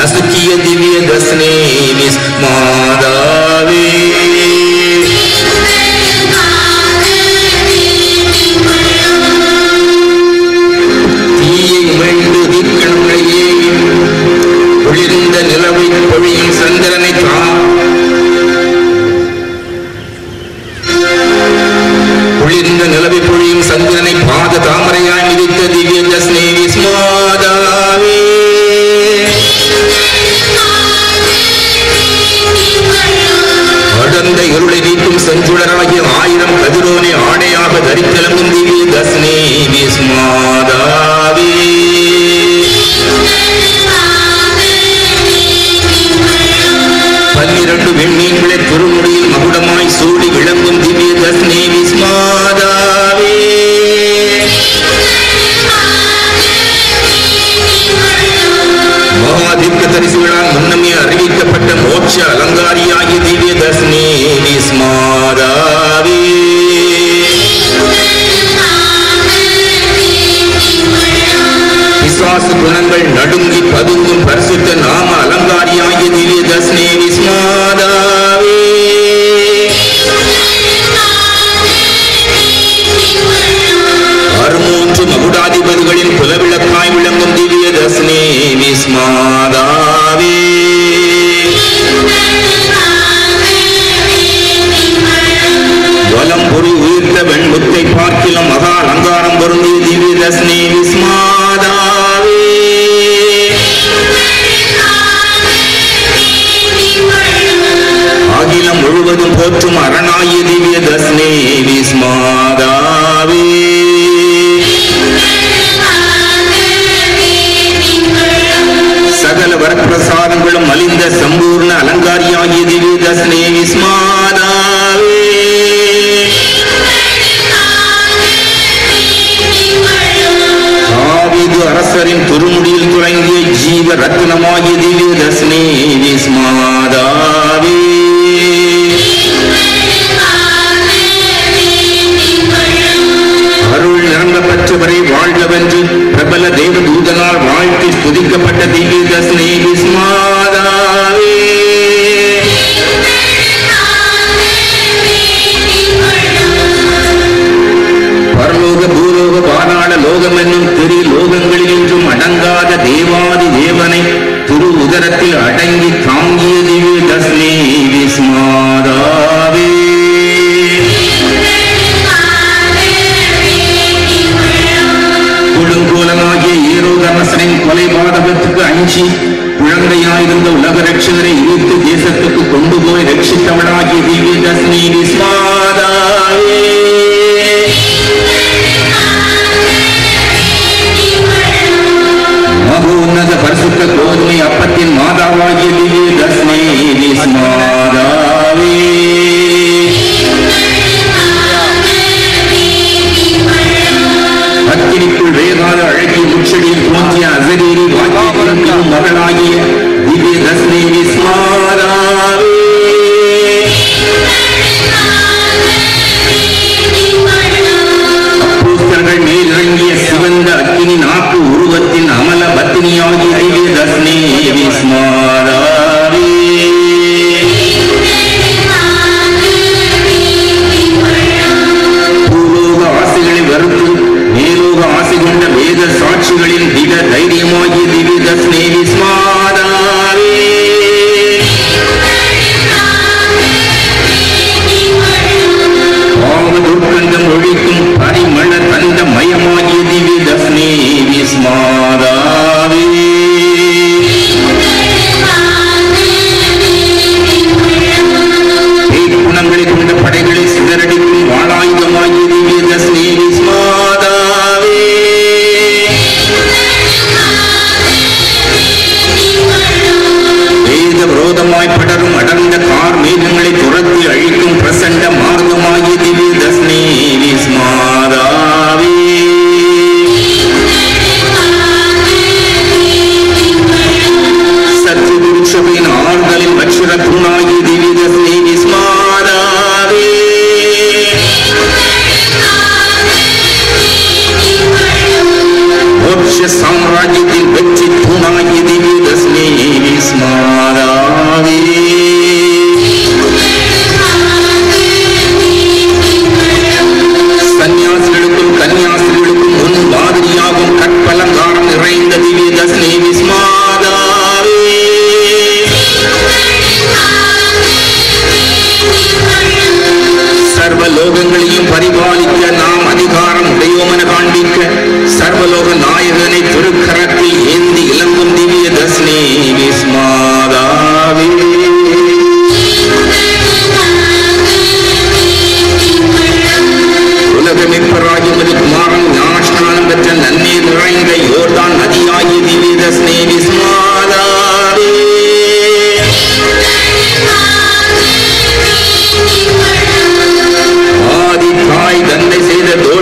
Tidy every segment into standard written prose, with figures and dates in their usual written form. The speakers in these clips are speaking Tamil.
நசுக்கிய திவ்ய தஸ்னே விஸ்மாதாவே தீயை உமிழ்ந்து தீக்கணுடையே குளிர்ந்த நிலவை பொழியும் சந்திரனை குளிர்ந்த நிலவை பொழியும் சந்திரனை பாத தாமரையாய் மிதித்த திவ்ய தஸ்னே விஸ்மாதாவே அடர்ந்த இருளை நீக்கும் செஞ்சுடராகிய 1000 கதிரோனை ஆடையாக தரித்தெழும்பும் திவ்ய தஸ்னே விஸ்மாதாவே 12 வெண்ணீன்களை திருமுடியில் மகுடமாய் சூடி விளங்கும் திவ்ய தஸ்னே விஸ்மாதாவே மகாதிக்க தரிசிகளால் முன்னமே அறிவிக்கப்பட்ட மோட்ச அலங்காரியாகிய திவ்ய தஸ்னே விஸ்மாதாவே பிசாசு குணங்கள் நடுங்கி பதுங்கும் பரிசுத்த நாம அலங்காரியாகிய திவ்ய தஸ்னே விஸ்மாதாவே அறுமூன்று மகுடாதிபதிகளின் புலவிளக்காய் விளங்கும் திவ்ய தஸ்னே விஸ்மாதாவே வலம் பொறி உயிர்த்த வெண்முத்தை பார்க்கிலும் மகா அலங்காரம் பொருந்திய திவ்ய தஸ்னே விஸ்மாதாவே அகிலம் முழுவதும் போற்றும் அரணாய திவ்ய தஸ்னே விஸ்மாதாவே சகல வரப்பிரசாதங்களும் மலிந்த சம்பூர்ண அலங்காரியாகிய திவ்ய தஸ்னே விஸ்மாதாவே தாவீது அரசரின் திருமுடியில் துறங்கிய ஜீவ ரத்னமாகிய திவ்ய தஸ்னே விஸ்மாதாவே அருள் நிரம்ப பெற்றவரை வாழ்கவென்று பிரபல தேவதூதனால் வாழ்த்தி ஸ்துதிக்கப்பட்ட திவ்ய தஸ்னே விஸ்மாதாவே பரலோக பூலோக பாதாள லோகம் என்னும் திரு லோகங்களில் என்றும் அடங்காத தேவாதி தேவனை திரு உதரத்தில் அடங்கி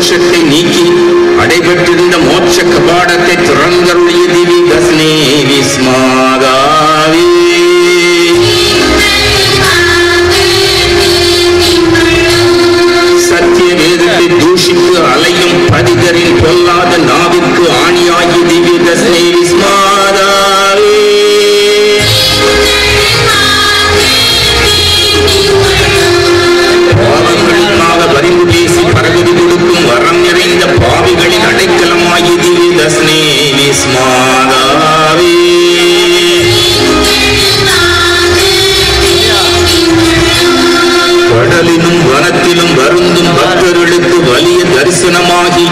தோஷத்தை நீக்கி அடைபட்டிருந்த மோட்ச கபாடத்தை திறந்தருளிய திவ்ய தஸ்னே விஸ்மாதாவே. சத்திய வேதத்தை தூஷித்து அலையும் பதிதரின் பொல்லாத நாவிற்கு ஆணியாகி திவ்ய தஸ்னே விஸ்மாதாவே. பாவங்களுக்காக பரிந்து பேசி பரகுதி கொடுக்கும் வரம் நிறைந்த பாவிகளின் அடைக்கலமாகி திவ்ய தஸ்னே விஸ்மாதாவே. கடலிலும் வனத்திலும் வருந்தும் பக்தர்களுக்கு வலிய தரிசனமாகி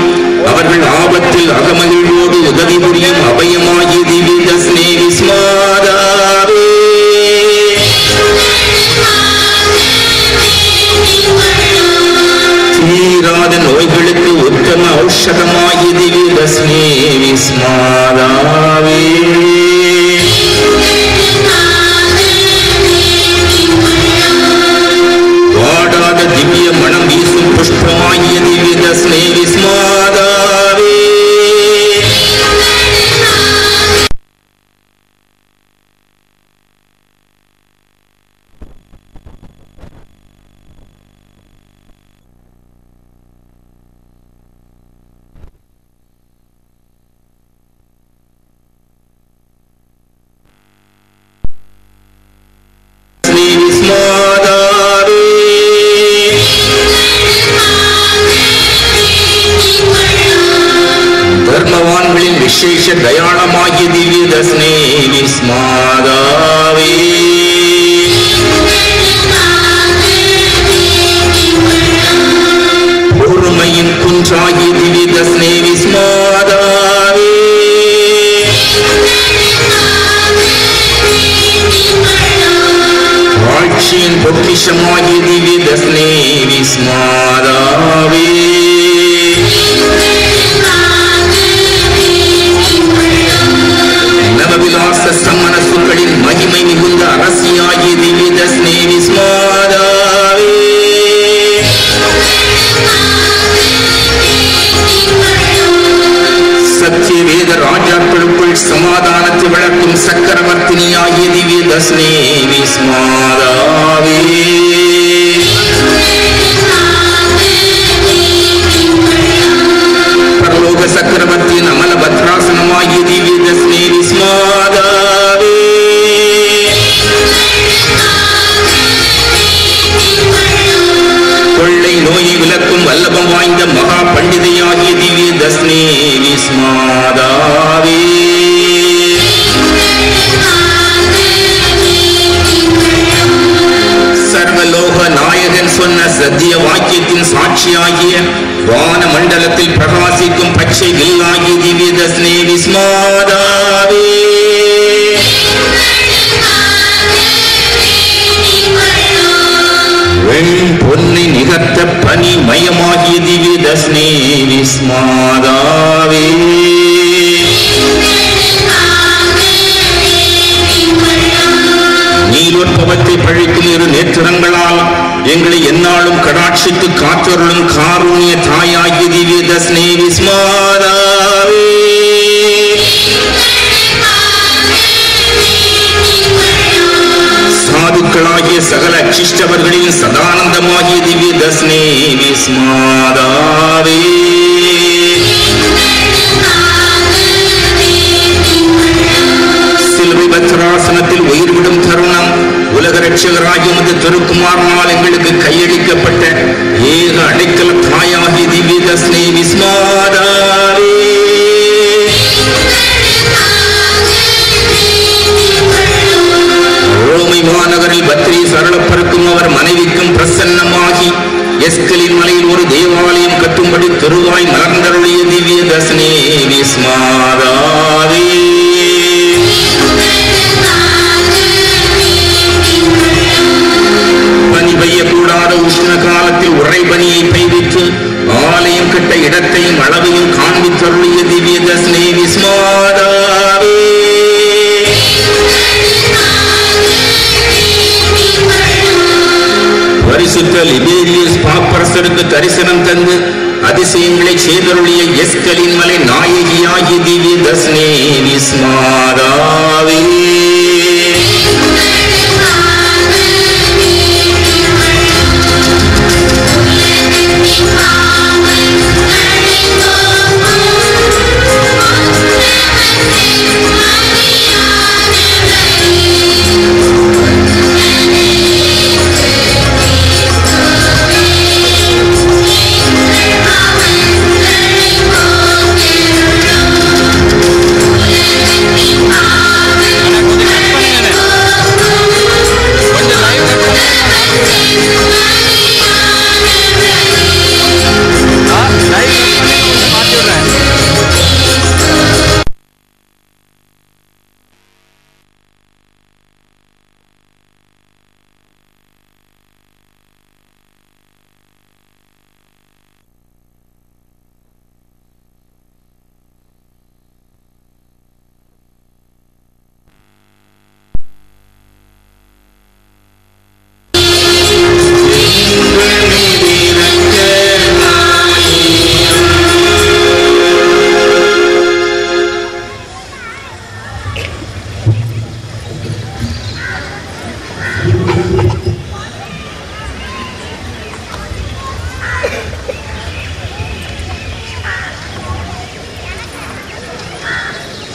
அவர்கள் ஆபத்தில் அகமகிழ்வோடு உதவி புரியும் அபயமாகி திவ்ய தஸ்னே விஸ்மாதாவே. தீராத நோய்களுக்கு உத்தம ஔஷதமாகி திவ்ய தஸ்னே விஸ்மாதாவே. வாடாத திவ்ய மனம் வீசும் புஷ்பமாகிய திவ்ய தஸ்னே விஸ்மாதாவே. தர்மவான்களின் விசேஷ தயாளமாகிய திவ்ய தஸ்னே விஸ்மாதாவே. பொறுமையின் குன்றாகிய திவ்ய தஸ்னே விஸ்மாதாவே. ஆட்சியின் பொக்கிஷமாகிய திவ்ய தஸ்னே விஸ்மாதாவே. நவவிலாச சமணசுக்களின் மகிமை மிகுந்த அரசியாகிய திவ்ய தஸ்னே விஸ்மாதாவே. சத்திய வேத ராஜாக்களுக்குள் சமாதானத்தை வளர்க்கும் சக்கரவர்த்தினியாகிய திவ்ய தஸ்னே விஸ்மாதாவே. பரலோக சக்கரவர்த்தியின் அமல பத்ராசனமாகிய திவ்ய தஸ்னே விஸ்மாதாவே. கொள்ளை நோயை விலக்கும் வல்லபம் வாய்ந்த மகா பண்டிதையாகிய திவ்ய தஸ்னே விஸ்மாதாவே. சர்வலோக நாயகன் சொன்ன சத்திய வாக்கியத்தின் சாட்சியாகிய வான மண்டலத்தில் பிரகாசிக்கும் பச்சை வில்லாகிய திவ்ய தஸ்னே விஸ்மாதாவே. வெண் பொன்னை நிகர்த்த பனி மயமாகிய திவ்ய தஸ்னே விஸ்மாதாவே. நீலோற்பவத்தை பழிக்கும் இரு நேத்திரங்களால் எங்களை எந்நாளும் கடாட்சித்து காத்தருளும் காருண்ய தாயாகிய திவ்ய தஸ்னே விஸ்மாதாவே. சாதுக்களாகிய சகல அச்சிஷ்டவர்களின் சதானந்தமாகிய திவ்ய தஸ்னே விஸ்மாதாவே. சிலுவை பத்ராசனத்தில் உயிர்விடும் தருணம் உலக ரட்சகராகிய உமது திருக்குமாரனால் எங்களுக்கு கையளிக்கப்பட்ட ஏக அடைக்கல தாயாகிய திவ்ய தஸ்னே விஸ்மாதாவே. ரோமை மாநகரில் பத்ரி சரளப்பருக்கும் அவர் மனைவிக்கும் பிரசன்னமாகி எஸ்கலின் மலையில் ஒரு தேவாலயம் கட்டும்படி திருவாய் மலர்ந்தருளிய திவ்ய தஸ்னே விஸ்மாதாவே. பனி பெய்யக்கூடாத உஷ்ண காலத்தில் உறைபனியை பெய்வித்து ஆலயம் கட்ட இடத்தையும் அளவையும் காண்பித்தருளிய திவ்ய தஸ்னே விஸ்மாதாவே. பரிசுத்த லிபேரியஸ் பாப்பரசருக்கு தரிசனம் தந்து அதிசயங்களை செய்தருளிய எஸ்கலின் மலை நாயகியாகி திவ்ய தஸ்னே விஸ்மாதாவே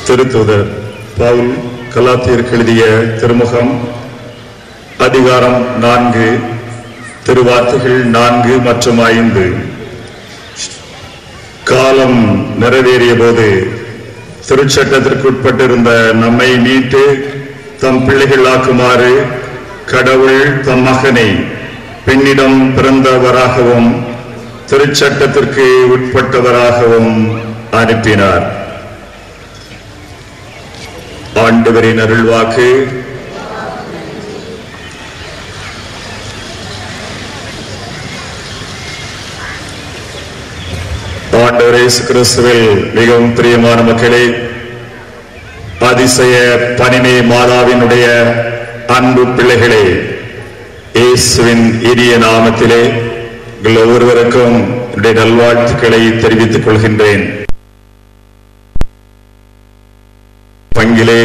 திருத்தூதர் பவுல் கலாத்தியருக்கு எழுதிய திருமுகம் அதிகாரம் 4 திருவார்த்தைகள் 4 மற்றும் 5. காலம் நிறைவேறிய போது திருச்சட்டத்திற்குட்பட்டிருந்த நம்மை மீட்டு தம் பிள்ளைகளாக்குமாறு கடவுள் தம் மகனை பெண்ணிடம் பிறந்தவராகவும் திருச்சட்டத்திற்கு உட்பட்டவராகவும் அனுப்பினார். ஆண்டவரின் அருள்வாக்கு. ஆண்டவர் இயேசு கிறிஸ்துவில் மிகவும் பிரியமான மக்களே, அதிசய பனிமே மாதாவினுடைய அன்பு பிள்ளைகளே, இயேசுவின் இனிய நாமத்திலே உங்கள் ஒவ்வொருவருக்கும் என்னுடைய நல்வாழ்த்துக்களை தெரிவித்துக் கொள்கின்றேன். பங்கிலே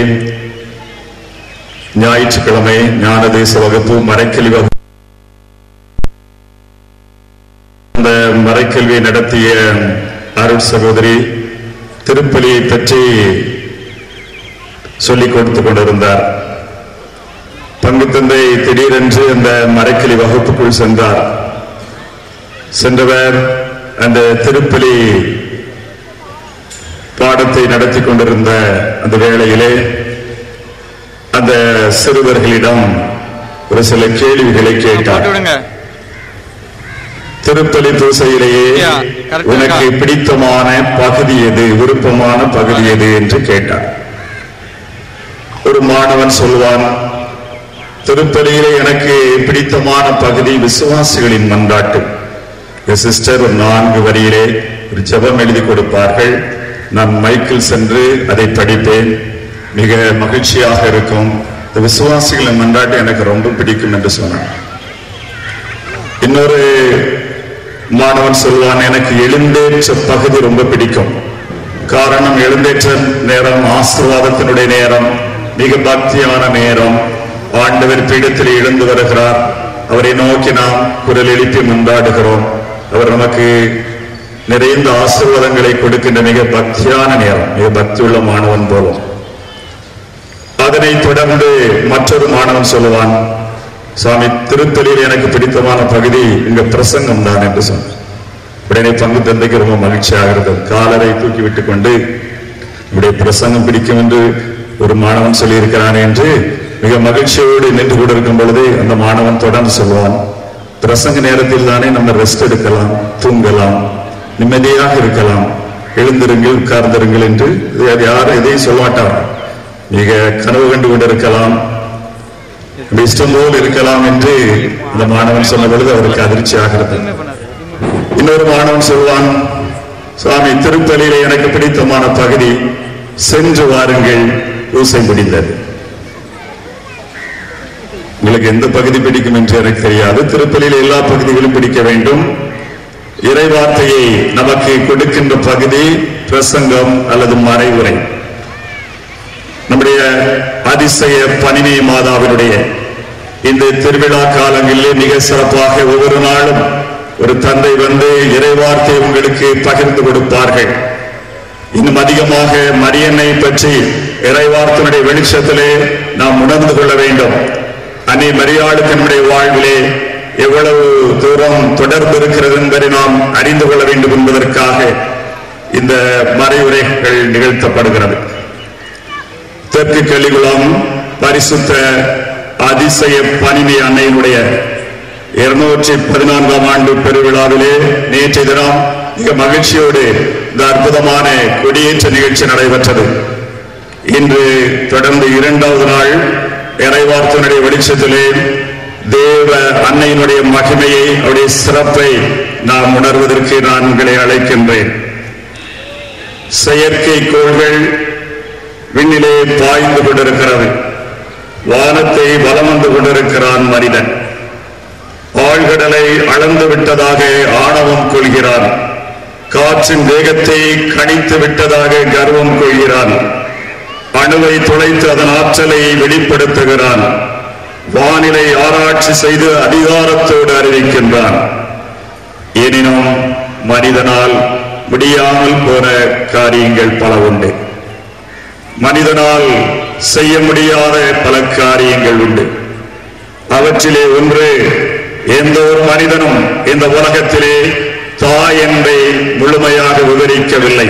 ஞாயிற்றுக்கிழமை ஞானதேச வகுப்பு மறைக்கல்வி வகுப்பு. அந்த மறைக்கல்வியை நடத்திய அருள் சகோதரி திருப்பலியை பற்றி சொல்லிக் கொடுத்துக் கொண்டிருந்தார். பங்கு தந்தை திடீரென்று அந்த மறைக்கல்வி வகுப்புக்குள் சென்றார். சென்றவர் அந்த திருப்பலி பாடத்தை நடத்தி கொண்டிருந்த அந்த வேளையிலே அந்த சிறுவர்களிடம் ஒரு சில கேள்விகளை கேட்டார். திருப்பலி பூசையிலேயே உனக்கு பிடித்தமான பகுதி எது, விருப்பமான பகுதி எது என்று கேட்டார். ஒரு மாணவன் சொல்வான், திருப்பலியிலே எனக்கு பிடித்தமான பகுதி விசுவாசிகளின் மன்றாட்டு. சிஸ்டர் ஒரு 4 வரியிலே ஒரு ஜெபம் எழுதி கொடுப்பார்கள். நான் மைக்கில் சென்று அதை படிப்பேன். மிக மகிழ்ச்சியாக இருக்கும். இந்த விசுவாசிகளின் மன்றாட்டு எனக்கு ரொம்ப பிடிக்கும் என்று சொன்னான். இன்னொரு மாணவன் சொல்வான், எனக்கு எழுந்தேற்ற பகுதி ரொம்ப பிடிக்கும். காரணம், எழுந்தேற்ற நேரம் ஆசீர்வாதத்தினுடைய நேரம், மிக பக்தியான நேரம். ஆண்டவர் பீடத்தில் எழுந்து வருகிறார். அவரை நோக்கி நாம் குரல் எழுப்பி மன்றாடுகிறோம். அவர் நமக்கு நிறைந்த ஆசீர்வாதங்களை கொடுக்கின்ற மிக பக்தியான நேரம். மிக பக்தியுள்ள மாணவன் போலும். அதனை தொடர்ந்து மற்றொரு மாணவன் சொல்லுவான், சுவாமி திருப்பலியில் எனக்கு பிடித்தமான பகுதி இங்க பிரசங்கம் தான் என்று சொன்னார். உடனே பங்கு தந்தைக்கு ரொம்ப மகிழ்ச்சியாகிறது. காலரை தூக்கி விட்டுக் கொண்டு இப்படி பிரசங்கம் பிடிக்கும் என்று ஒரு மாணவன் சொல்லியிருக்கிறான் என்று மிக மகிழ்ச்சியோடு நின்று கொண்டிருக்கும் பொழுது அந்த மாணவன் தொடர்ந்து சொல்வான், பிரசங்க நேரத்தில் தானே நம்ம ரெஸ்ட் எடுக்கலாம், தூங்கலாம், நிம்மதியாக இருக்கலாம், எழுந்திருங்கள், உட்கார்ந்திருங்கள் என்று யாரும் எதையும் சொல்ல மாட்டார். மிக கனவு கண்டு கொண்டிருக்கலாம், இஷ்டம் போல் இருக்கலாம் என்று இந்த மாணவன் சொன்ன பொழுது அவருக்கு அதிர்ச்சி ஆகிறது. இன்னொரு மாணவன் சொல்வான், சுவாமி திருப்பலியிலே எனக்கு பிடித்தமான பகுதி சென்று வாருங்கள், பூசை முடிந்தது. உங்களுக்கு எந்த பகுதி பிடிக்கும் என்று எனக்கு தெரியாது. திருப்பலியில் எல்லா பகுதிகளும் பிடிக்க வேண்டும். இறைவார்த்தையை நமக்கு கொடுக்கின்ற பகுதி பிரசங்கம் அல்லது மறைவுரை. நம்முடைய அதிசய பனினை மாதாவினுடைய இந்த திருவிழா காலங்களிலே மிக சிறப்பாக ஒவ்வொரு நாளும் ஒரு தந்தை வந்து இறைவார்த்தை உங்களுக்கு பகிர்ந்து கொடுப்பார்கள். இன்னும் அதிகமாக மரியன்னை பற்றி இறைவார்த்தையினுடைய வெளிச்சத்திலே நாம் உணர்ந்து கொள்ள வேண்டும். அன்னை மரியாளுக்கு நம்முடைய வாழ்விலே எவ்வளவு தூரம் தொடர்பு இருக்கிறது என்பதை நாம் அறிந்து கொள்ள வேண்டும் என்பதற்காக இந்த மறைவுரைகள் நிகழ்த்தப்படுகிறது. தெற்கு கலிகுளம் பரிசுத்த அதிசய பனினை அன்னையினுடைய 214ஆம் ஆண்டு பெருவிழாவிலே நேற்றைய தினம் மிக மகிழ்ச்சியோடு இந்த அற்புதமான கொடியேற்ற நிகழ்ச்சி நடைபெற்றது. இன்று தொடர்ந்து 2வது நாள் இறைவார்த்தையினுடைய வெளிச்சத்திலே தேவ அன்னையினுடைய மகிமையை, அவருடைய சிறப்பை நாம் உணர்வதற்கு நான் உங்களை அழைக்கின்றேன். செயற்கை கோள்கள் விண்ணிலே பாய்ந்து கொண்டிருக்கிறது. வானத்தை வலம் வந்து கொண்டிருக்கிறான் மனிதன். ஆழ்கடலை அளந்து விட்டதாக ஆணவம் கொள்கிறான். காற்றின் வேகத்தை கணித்து விட்டதாக கர்வம் கொள்கிறான். அணுவை துளைத்து அதன் ஆற்றலை வெளிப்படுத்துகிறான். வானிலை ஆராய்ச்சி செய்து அதிகாரத்தோடு அறிவிக்கின்றான். எனினும் மனிதனால் முடியாமல் போன காரியங்கள் பல உண்டு. மனிதனால் செய்ய முடியாத பல காரியங்கள் உண்டு. அவற்றிலே ஒன்று, எந்த ஒரு மனிதனும் இந்த உலகத்திலே தாய் என்பை முழுமையாக விவரிக்கவில்லை.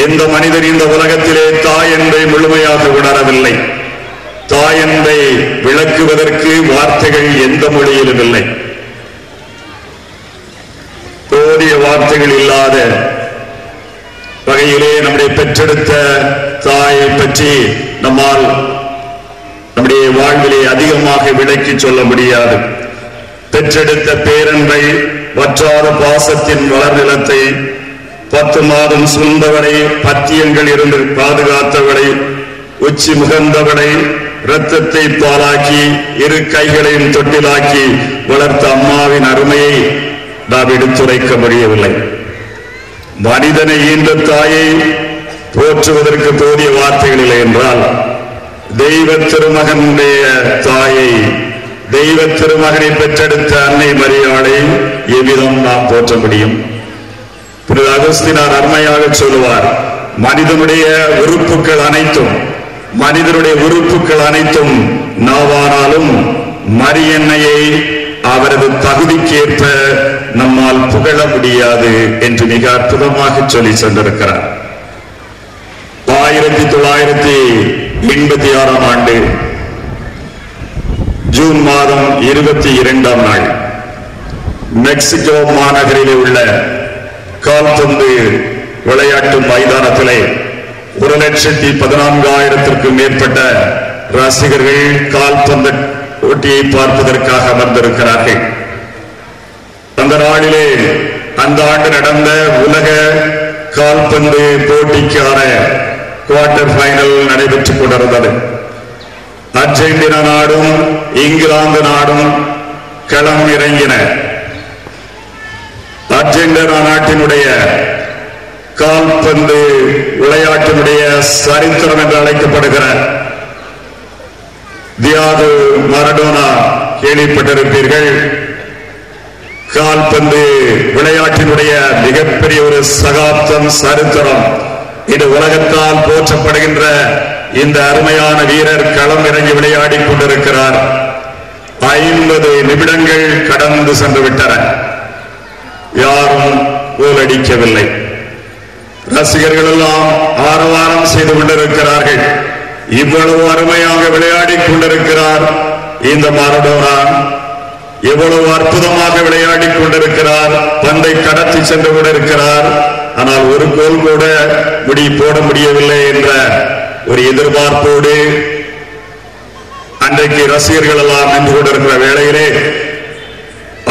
எந்த மனிதன் இந்த உலகத்திலே தாய் என்பை முழுமையாக உணரவில்லை. தாய் என்பை விளக்குவதற்கு வார்த்தைகள் எந்த மொழியிலும் இல்லை. போதிய வார்த்தைகள் இல்லாத வகையிலே நம்முடைய பெற்றெடுத்த தாயை பற்றி நம்மால் நம்முடைய வாழ்விலே அதிகமாக விளக்கி சொல்ல முடியாது. பெற்றெடுத்த பேரன்பை, வற்றாத பாசத்தின் வளர்நிலத்தை, 10 மாதம் சுமந்தவனை, பத்தியங்கள் இருந்து பாதுகாத்தவனை, உச்சி முகந்தவனை, இரத்தத்தை பாலாக்கி 2 கைகளையும் தொட்டிலாக்கி வளர்த்த அம்மாவின் அருமையை நாம் எடுத்துரைக்க முடியவில்லை. மனிதனை ஈன்ற தாயை போற்றுவதற்கு போதிய வார்த்தைகள் இல்லை என்றால், தெய்வ திருமகனுடைய தாயை, தெய்வ திருமகனை பெற்றெடுத்த அன்னை மரியாளை எவ்விதம் நாம் போற்ற முடியும்? புனித அகஸ்தினார் அருமையாக சொல்லுவார், மனிதனுடைய உறுப்புகள் அனைத்தும் நாவானாலும் மரியன்னையை அவரது தகுதிக்கேற்ப நம்மால் புகழ முடியாது என்று மிக அற்புதமாக சொல்லி சென்றிருக்கிறார். 1986ஆம் ஆண்டு ஜூன் மாதம் 22ஆம் நாள் மெக்சிகோ மாநகரிலே உள்ள கால்பந்து விளையாட்டு மைதானத்திலே 1,14,000க்கும் மேற்பட்ட ரசிகர்கள் கால்பந்து போட்டியை பார்ப்பதற்காக அமர்ந்திருக்கிறார்கள். அந்த நாளிலே அந்த ஆண்டு நடந்த உலக கால்பந்து போட்டிக்கான குவார்டர் ஃபைனல் நடைபெற்றுக் கொண்டிருந்தது. அர்ஜென்டினா நாடும் இங்கிலாந்து நாடும் களம் இறங்கின. அர்ஜென்டினா நாட்டினுடைய கால்பந்து விளையாட்டினுடைய சரித்திரம் என்று அழைக்கப்படுகிற தியாகோ மரடோனா கேள்விப்பட்டிருப்பீர்கள். கால்பந்து விளையாட்டினுடைய மிகப்பெரிய ஒரு சகாப்தம், சரித்திரம். இது உலகத்தால் போற்றப்படுகின்ற இந்த அருமையான வீரர் களம் இறங்கி விளையாடி கொண்டிருக்கிறார். 50 நிமிடங்கள் கடந்து சென்று விட்டன. யாரும் கோல் அடிக்கவில்லை. ரசிகர்கள் எல்லாம் ஆரவாரம் செய்து கொண்டிருக்கிறார்கள். இவ்வளவு அருமையாக விளையாடி கொண்டிருக்கிறார் இந்த மரடோனா, எவ்வளவு அற்புதமாக விளையாடி கொண்டிருக்கிறார், பந்தை கடத்தி சென்று கொண்டிருக்கிறார். ஆனால் ஒரு கோல் கூட போட முடியவில்லை என்ற ஒரு எதிர்பார்ப்போடு அன்றைக்கு ரசிகர்கள் எல்லாம் நின்று கொண்டிருக்கிற வேளையிலே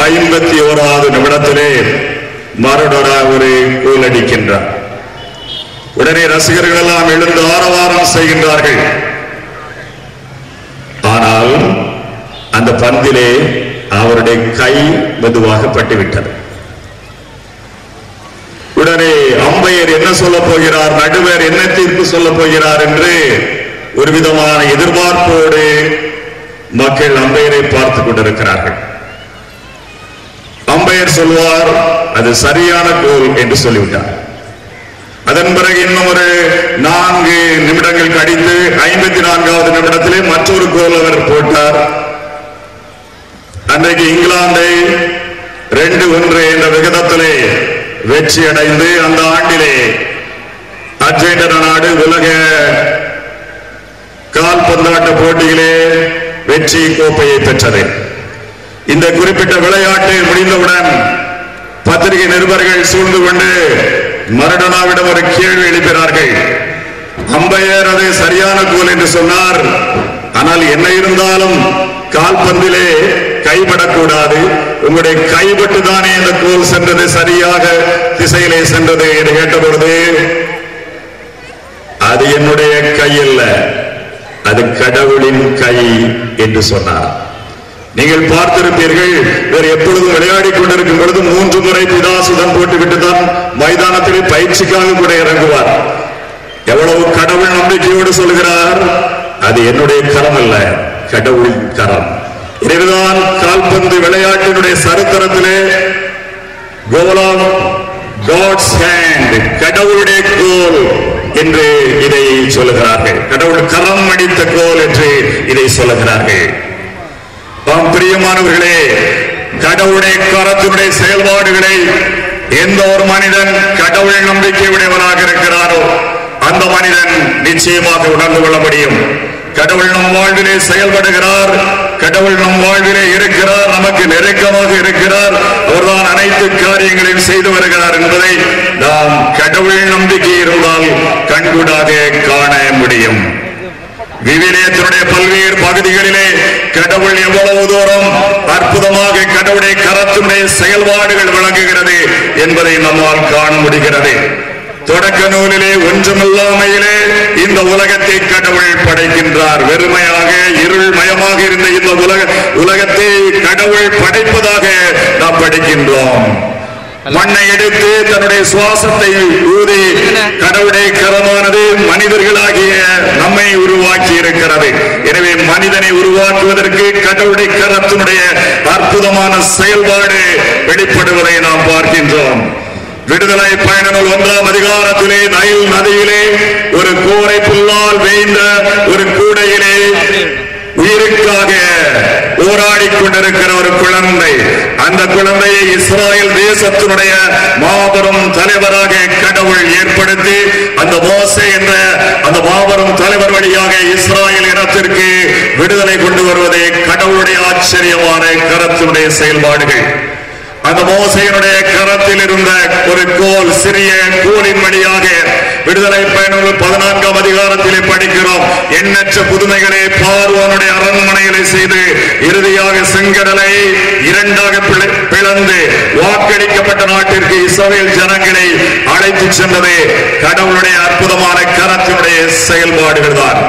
51வது நிமிடத்திலே மரடோனா ஒரு கோல் அடிக்கின்றார். உடனே ரசிகர்கள் எல்லாம் எழுந்து ஆரவாரம் செய்கின்றார்கள். ஆனால் அந்த பந்திலே அவருடைய கை மெதுவாக பட்டுவிட்டது. அம்பையர் என்ன சொல்ல போகிறார், நடுவர் என்ன தீர்ப்பு சொல்ல போகிறார் என்று ஒரு விதமான எதிர்பார்ப்போடு மக்கள் அம்பையரை பார்த்துக் கொண்டிருக்கிறார்கள். அம்பையர் சொல்வார் அது சரியான கோல் என்று சொல்லிவிட்டார். அதன் பிறகு இன்னும் ஒரு 4 நிமிடங்கள் கழித்து 54வது நிமிடத்திலே மற்றொரு கோல் அவர் போட்டார். அன்றைக்கு இங்கிலாந்தை 2-1 என்ற விகிதத்திலே வெற்றி அடைந்து அந்த ஆண்டிலே அர்ஜென்டினா நாடு உலக கால்பந்தாட்ட போட்டியிலே வெற்றி கோப்பையை பெற்றது. இந்த குறிப்பிட்ட விளையாட்டு முடிந்தவுடன் பத்திரிகை நிருபர்கள் சூழ்ந்து கொண்டு மரடோனாவிடம் ஒரு கேள்வி எழுப்பினார்கள். அம்பையர் அது சரியான கோல் என்று சொன்னார், ஆனால் என்ன இருந்தாலும் கால்பந்திலே கைப்படக்கூடாது, உங்களுடைய கைப்பட்டுதானே இந்த கோல் சென்றது, சரியாக திசையிலே சென்றது என்று கேட்டபொழுது அது என்னுடைய கை அல்ல, அது கடவுளின் கை என்று சொன்னார். நீங்கள் பார்த்திருப்பீர்கள், வேறு எப்பொழுதும் விளையாடி கொண்டிருக்கும் பொழுது 3 முறை பிதாசுதன் போட்டுவிட்டு தான் மைதானத்திலே பயிற்சிக்காக கூட இறங்குவார். எவ்வளவு கடவுள் நம்பிக்கையோடு சொல்கிறார், அது என்னுடைய கரம் அல்ல, கடவுளின் கரம். எனவேதான் கால்பந்து விளையாட்டினுடைய சரித்திரத்திலே கோல் ஆஃப் காட்ஸ் ஹேண்ட், கடவுளுடைய கோல் என்று இதை சொல்லுகிறார்கள். கடவுள் கரம் அடித்த கோல் என்று இதை சொல்லுகிறார்கள். பிரியமானவர்களே, கடவுளுடைய கரத்தினுடைய செயல்பாடுகளை எந்த ஒரு மனிதன் கடவுள் நம்பிக்கை உடையவனாக இருக்கிறாரோ அந்த மனிதன் நிச்சயமாக உணர்ந்து கொள்ள முடியும். கடவுள் நம் வாழ்விலே செயல்படுகிறார், கடவுள் நம் வாழ்விலே இருக்கிறார், நமக்கு நெருக்கமாக இருக்கிறார், அவர்தான் அனைத்து காரியங்களையும் செய்து வருகிறார் என்பதை நாம் கடவுள் நம்பிக்கை இருந்தால் கண்கூடாக காண முடியும். விவிலியத்தினுடைய பல்வேறு பகுதிகளிலே கடவுள் எவ்வளவு தூரம் அற்புதமாக கடவுளுடைய கரத்தினுடைய செயல்பாடுகள் விளங்குகிறது என்பதை நம்மால் காண முடிகிறது. தொடக்க நூலிலே ஒன்றுமில்லாமையிலே இந்த உலகத்தை கடவுள் படைக்கின்றார். வெறுமையாக இருள் மயமாக இருந்த இந்த உலகத்தை கடவுள் படைப்பதாக நாம் படிக்கின்றோம். மண்ணை எடுத்து தன்னுடைய சுவாசத்தை ஊதி கடவுளுடைய கரமானது மனிதர்களாகிய நம்மை உருவாக்கி இருக்கிறது. எனவே மனிதனை உருவாக்குவதற்கு கடவுளுடைய கரத்தினுடைய அற்புதமான செயல்பாடு வெளிப்படுவதை நாம் பார்க்கின்றோம். விடுதலை பயண நூல் 1ஆம் அதிகாரத்திலே நைல் நதியிலே ஒரு கோரை புல்லால் வேய்ந்த ஒரு கூடையிலே உயிருக்காக போராடி கொண்டிருக்கிற ஒரு குழந்தை, அந்த குழந்தையை இஸ்ராயல் தேசத்தினுடைய மாபெரும் தலைவராக கடவுள் ஏற்படுத்தி அந்த மோசே என்ற அந்த மாபெரும் தலைவர் வழியாக இஸ்ராயல் இனத்திற்கு விடுதலை கொண்டு வருவதே கடவுளுடைய ஆச்சரியமான கரத்தினுடைய செயல்பாடுகள். அந்த மோசையினுடைய கரத்தில் இருந்த ஒரு கோல், சிறிய கோலின் வழியாக விடுதலை பயணம் 14ஆம் அதிகாரத்திலே படிக்கிறோம். எண்ணற்ற புதுமைகளை பார்வோனுடைய அரண்மனையிலே செய்து இறுதியாக செங்கடலை 2ஆக பிளந்து வாக்களிக்கப்பட்ட நாட்டிற்கு இஸ்ரவேல் ஜனங்களை அழைத்து சென்றது கடவுளுடைய அற்புதமான கரத்தினுடைய செயல்பாடுகள் தான்.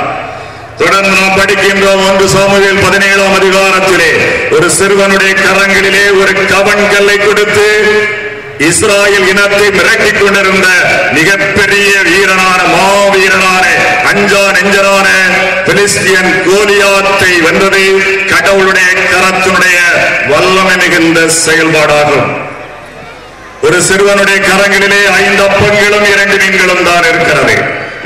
தொடர்ந்து நாம் படிக்கின்றோம் 1 சாமுவேல் 17ஆம் அதிகாரத்திலே ஒரு சிறுவனுடைய கரங்களிலே ஒரு கவன் கல்லை கொடுத்து இஸ்ராயல் இனத்தை மிரட்டிக் கொண்டிருந்த மிகப்பெரிய வீரனான மாவீரனான அஞ்சா நெஞ்சரான பெலிஸ்தியன் கோலியாத்தை வென்றது கடவுளுடைய கரத்தினுடைய வல்லமை மிகுந்த செயல்பாடாகும். ஒரு சிறுவனுடைய கரங்களிலே 5 அப்பங்களும் 2 மீன்களும் தான் இருக்கிறது.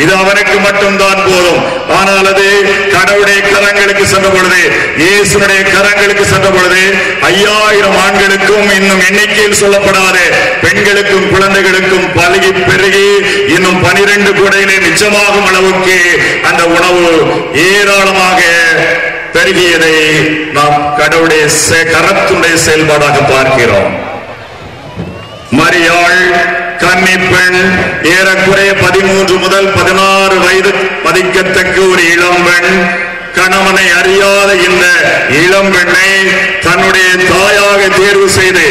இது அவனுக்கு மட்டும்தான் போதும். ஆனால் அது கடவுளுடைய கரங்களுக்கு சென்ற பொழுது, இயேசுடைய கரங்களுக்கு சென்ற பொழுது 5000 ஆண்களுக்கும் இன்னும் எண்ணிக்கையில் சொல்லப்படாத பெண்களுக்கும் குழந்தைகளுக்கும் பல்கி பெருகி இன்னும் 12 கூடையிலே நிச்சயமாகும் அளவுக்கு அந்த உணவு ஏராளமாக பெருகியதை நாம் கடவுளுடைய கரத்துடைய செயல்பாடாக பார்க்கிறோம். மரியாள் கன்னி பெண், ஏறக்குறைய 13 முதல் 16 வயது மதிக்கத்தக்க ஒரு இளம்பெண், கணவனை அறியாத இந்த இளம்பெண்ணை தன்னுடைய தாயாக தேர்வு செய்து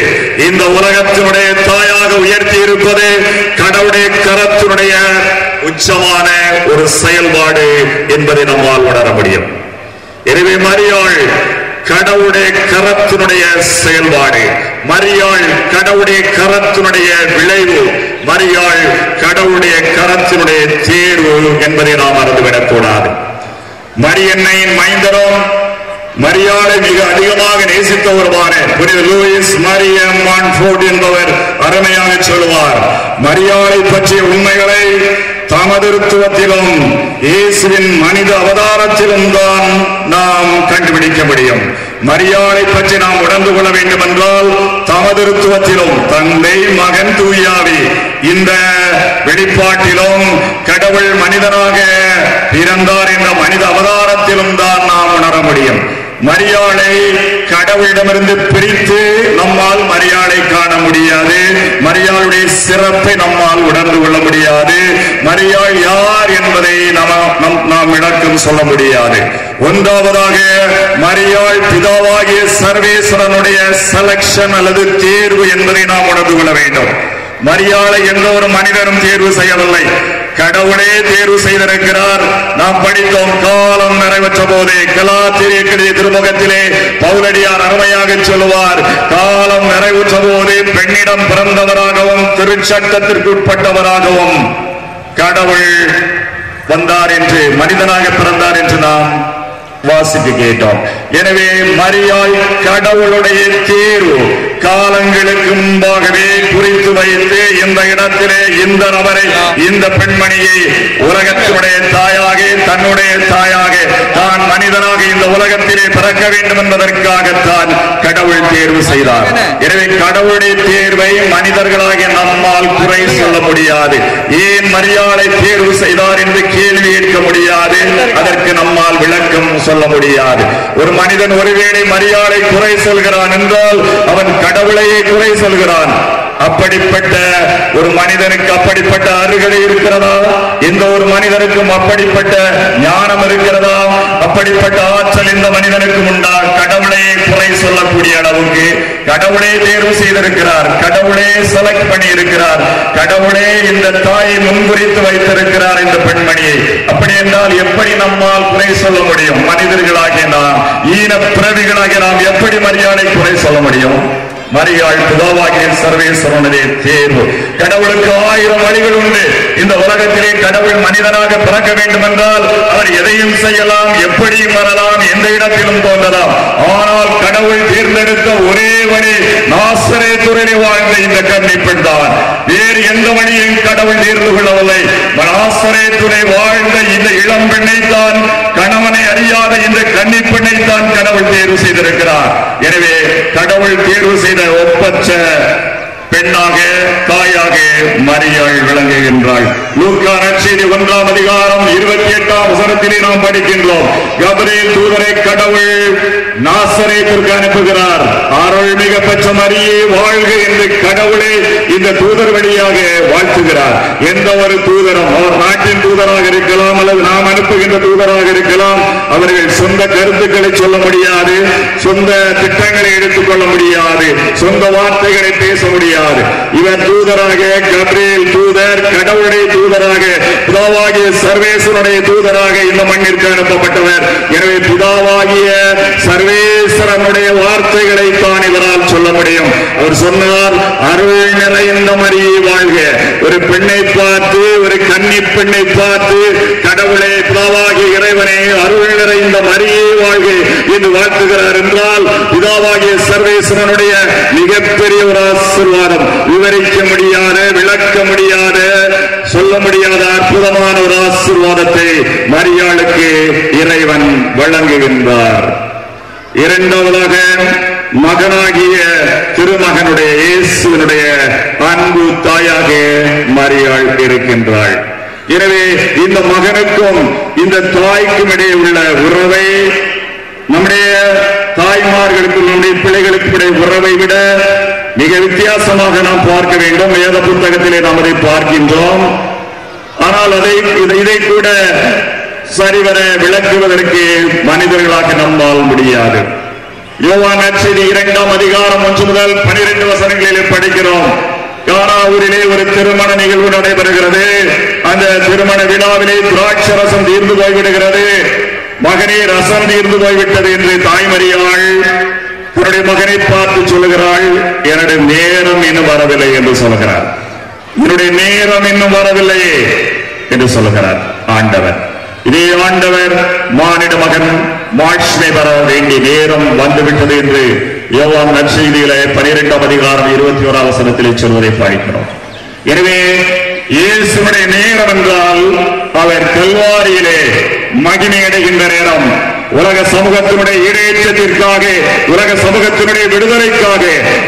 இந்த உலகத்தினுடைய தாயாக உயர்த்தி இருப்பது கடவுளுடைய கரத்தினுடைய உச்சமான ஒரு செயல்பாடு என்பதை நம்மால் உணர முடியும். எனவே மரியாள் கடவுளுடைய கரத்தினுடைய செயல்பாடு, மரியாள் கடவுளுடைய கரத்தினுடைய விளைவு மரியாள் கடவுளுடைய கரத்தினுடைய தேர்வு என்பதை நாம் மறந்துவிடக் கூடாது. மரியன்னையின் மைந்தரும் மரியாளை மிக அதிகமாக நேசித்த ஒருவான புனித லூயிஸ் மரியம் மான்ஃபோர்ட் என்பவர் அருமையாக சொல்லுவார், மரியாளை பற்றிய உண்மைகளை தமதிருத்துவத்திலும் இயேசுவின் மனித அவதாரத்திலும் தான் நாம் கண்டுபிடிக்க முடியும். மரியாளை பற்றி நாம் உணர்ந்து கொள்ள வேண்டும் என்றால் தமதிருத்துவத்திலும் தந்தை மகன் தூயாவி இந்த வெளிப்பாட்டிலும் கடவுள் மனிதனாக பிறந்தார் என்ற மனித அவதாரத்திலும் தான் நாம் உணர முடியும். மரியாளை கடவுளிடமிருந்து பிரித்து நம்மால் மரியாளை காண முடியாது. மரியாளுடைய சிறப்பை நம்மால் உணர்ந்து கொள்ள முடியாது. மரியாள் யார் என்பதை நாம் விளக்கம் சொல்ல முடியாது. ஒன்றாவதாக மரியாள் பிதாவாகிய சர்வேஸ்வரனுடைய செலக்ஷன் அல்லது தேர்வு என்பதை நாம் உணர்ந்து கொள்ள வேண்டும். மரியாளை எந்த ஒரு மனிதனும் தேர்வு செய்யவில்லை, கடவுளே தேர்வு செய்திருக்கிறார். நாம் படித்தோம், காலம் நிறைவேற்ற போதே கலாத்திரிய திருமுகத்திலே பவுலடியார் அருமையாக சொல்லுவார், காலம் நிறைவேற்ற போதே பெண்ணிடம் பிறந்தவராகவும் திருச்சட்டத்திற்கு உட்பட்டவராகவும் கடவுள் வந்தார் என்று, மனிதனாக பிறந்தார் என்று நாம் வாசிக்க கேட்டோம். எனவே மரியாள் கடவுளுடைய தேர்வு காலங்களுக்கு முன்பாகவே குறித்து வைத்து இந்த இடத்திலே இந்த நபரை, இந்த பெண்மணியை உலகத்தினுடைய தாயாக, தன்னுடைய தாயாக, தான் மனிதனாக இந்த உலகத்திலே பிறக்க வேண்டும் என்பதற்காகத்தான் கடவுள் தேர்வு செய்தார். எனவே கடவுளுடைய தேர்வை மனிதர்களாக நம்மால் குறை சொல்ல முடியாது. ஏன் மரியாளை தேர்வு செய்தார் என்று கேள்வி கேட்க முடியாது. அதற்கு நம்மால் விளக்கம் சொல்ல முடியாது. ஒரு மனிதன் ஒருவேளை மரியாளை குறை சொல்கிறான் என்றால் அவன் கடவுளையே குறை சொல்கிறான். அப்படிப்பட்ட ஒரு மனிதனுக்கு அப்படிப்பட்ட அருகதை இருக்கிறதா? எந்த ஒரு மனிதனுக்கும் அப்படிப்பட்ட ஞானம் இருக்கிறதா? அப்படிப்பட்ட ஆற்றல் இந்த மனிதனுக்கும் உண்டா? கடவுளையே குறை சொல்லக்கூடிய அளவுக்கு கடவுளே தேர்வு செய்திருக்கிறார், கடவுளே செலக்ட் பண்ணி இருக்கிறார், கடவுளே இந்த தாயை முன்குறித்து வைத்திருக்கிறார் இந்த பெண்மணியை. அப்படி என்றால் எப்படி நம்மால் குறை சொல்ல முடியும்? மனிதர்களாகிய நாம், ஈன பிறவிகளாகிய நாம் எப்படி மரியாதை குறை சொல்ல முடியும்? மரியாள் பிதாவாகிய சர்வேஸ்வரனுடைய தேர்வு. கடவுளுக்கு 1000 வழிகள் உண்டு. இந்த உலகத்திலே கடவுள் மனிதனாக பிறக்க வேண்டும் என்றால் அவர் எதையும் செய்யலாம், எப்படியும் வரலாம், எந்த இடத்திலும் தோன்றலாம். ஆனால் கடவுள் தேர்ந்தெடுத்த ஒரே வழி நாசரேத்துவிலே வாழ்ந்த இந்த கன்னிப்பெண் தான். வேறு எந்த வழியையும் கடவுள் தேர்ந்து கொள்ளவில்லை. நாசரேத்துவிலே வாழ்ந்த இந்த இளம் பெண்ணை தான், கணவனை அறியாத இந்த கன்னிப்பெண்ணை தான் கடவுள் தேர்வு செய்திருக்கிறார். எனவே கடவுள் தேர்வு செய்த ஒப்பற்ற பெண்ணாக, தாயாக மரியாள் விளங்குகின்றாள். லூக்கா நற்செய்தி 1ஆம் அதிகாரம் 28ஆம் வசனத்திலே நாம் படிக்கின்றோம், கபிரியேல் தூதரை கடவுள் நாசரேத்திற்கு அனுப்புகிறார். அருள்மிகு பெற்ற மரியே வாழ்க என்று கடவுளே இந்த தூதர் வழியாக வாழ்த்துகிறார். எந்த ஒரு தூதரும், அவர் நாட்டின் தூதராக இருக்கலாம் அல்லது நாம் அனுப்புகின்ற தூதராக இருக்கலாம், அவர்கள் சொந்த கருத்துக்களை சொல்ல முடியாது, சொந்த திட்டங்களை எடுத்துக்கொள்ள முடியாது, சொந்த வார்த்தைகளை பேச முடியாது. இவர் தூதராக, கபிரியேல் தூதர் கடவுளுடைய தூதராக, பிதாவாகிய சர்வேஸ்வரனுடைய தூதராக இந்த மண்ணிற்கு அனுப்பப்பட்டவர். எனவே பிதாவாகிய சர்வேஸ்வரனுடைய வார்த்தைகளை தான் இவரால் சொல்ல முடியும். அவர் சொன்னார், அருள் நிறைந்த மரியே வாழ்க. ஒரு பெண்ணை பார்த்து, ஒரு கன்னி பெண்ணை பார்த்து கடவுளை, பிதாவாகிய இறைவனை அருள் நிறைந்த மரியே வாழ்க என்று வாழ்த்துகிறார் என்றால் பிதாவாகிய சர்வேஸ்வரனுடைய மிகப்பெரிய ஒரு ஆசீர்வாதம், விவரிக்க முடியாத, விளக்க முடியாத, சொல்ல முடியாத அற்புதமான ஒரு ஆசீர்வாதத்தை மரியாளுக்கு இறைவன் வழங்குகின்றார். இரண்டாவதாக மகனாகிய திருமகனுடைய இயேசுவினுடைய அன்பு தாயாக மரியாள் இருக்கின்றாள். எனவே இந்த மகனுக்கும் இந்த தாய்க்கும் இடையே உள்ள உறவை, நம்முடைய தாய்மார்களுக்கு, நம்முடைய பிள்ளைகளுக்கு இடையே உறவை விட மிக வித்தியாசமாக நாம் பார்க்க வேண்டும். வேத புத்தகத்திலே நாம் அதை பார்க்கின்றோம். ஆனால் இதை கூட சரிவர விளக்குவதற்கு மனிதர்களாக நம்மால் முடியாது. யோவான் நற்செய்தி 2ஆம் அதிகாரம் 1 முதல் 12 வசனங்களிலே படிக்கிறோம். கானாவூரிலே ஒரு திருமண நிகழ்வு நடைபெறுகிறது. அந்த திருமண விழாவிலே திராட்சை ரசம் தீர்ந்து போய்விடுகிறது. மகனே, ரசம் தீர்ந்து போய்விட்டது என்று தாய் மரியாள் தன்னுடைய மகனை பார்த்து சொல்லுகிறாள், என்னுடைய நேரம் இன்னும் வரவில்லை என்று சொல்கிறார். என்னுடைய என்னுடைய நேரம் இன்னும் வரவில்லையே என்று சொல்லுகிறார் ஆண்டவர். இதே ஆண்டவர் மானிட மகன் மாட்சிமை பெற வேண்டிய நேரம் வந்துவிட்டது என்று யோவான் நற்செய்தியிலே 12ஆம் அதிகாரம் 21ஆம் வசனத்திலே சொல்வதை பார்க்கிறோம். எனவே இயேசுவினுடைய நேரம் என்றால் அவர் கல்வாரியிலே மகிமை அடைகின்ற நேரம், உலக சமூகத்தினுடைய ஈடேற்றத்திற்காக, உலக சமூகத்தினுடைய விடுதலைக்காக,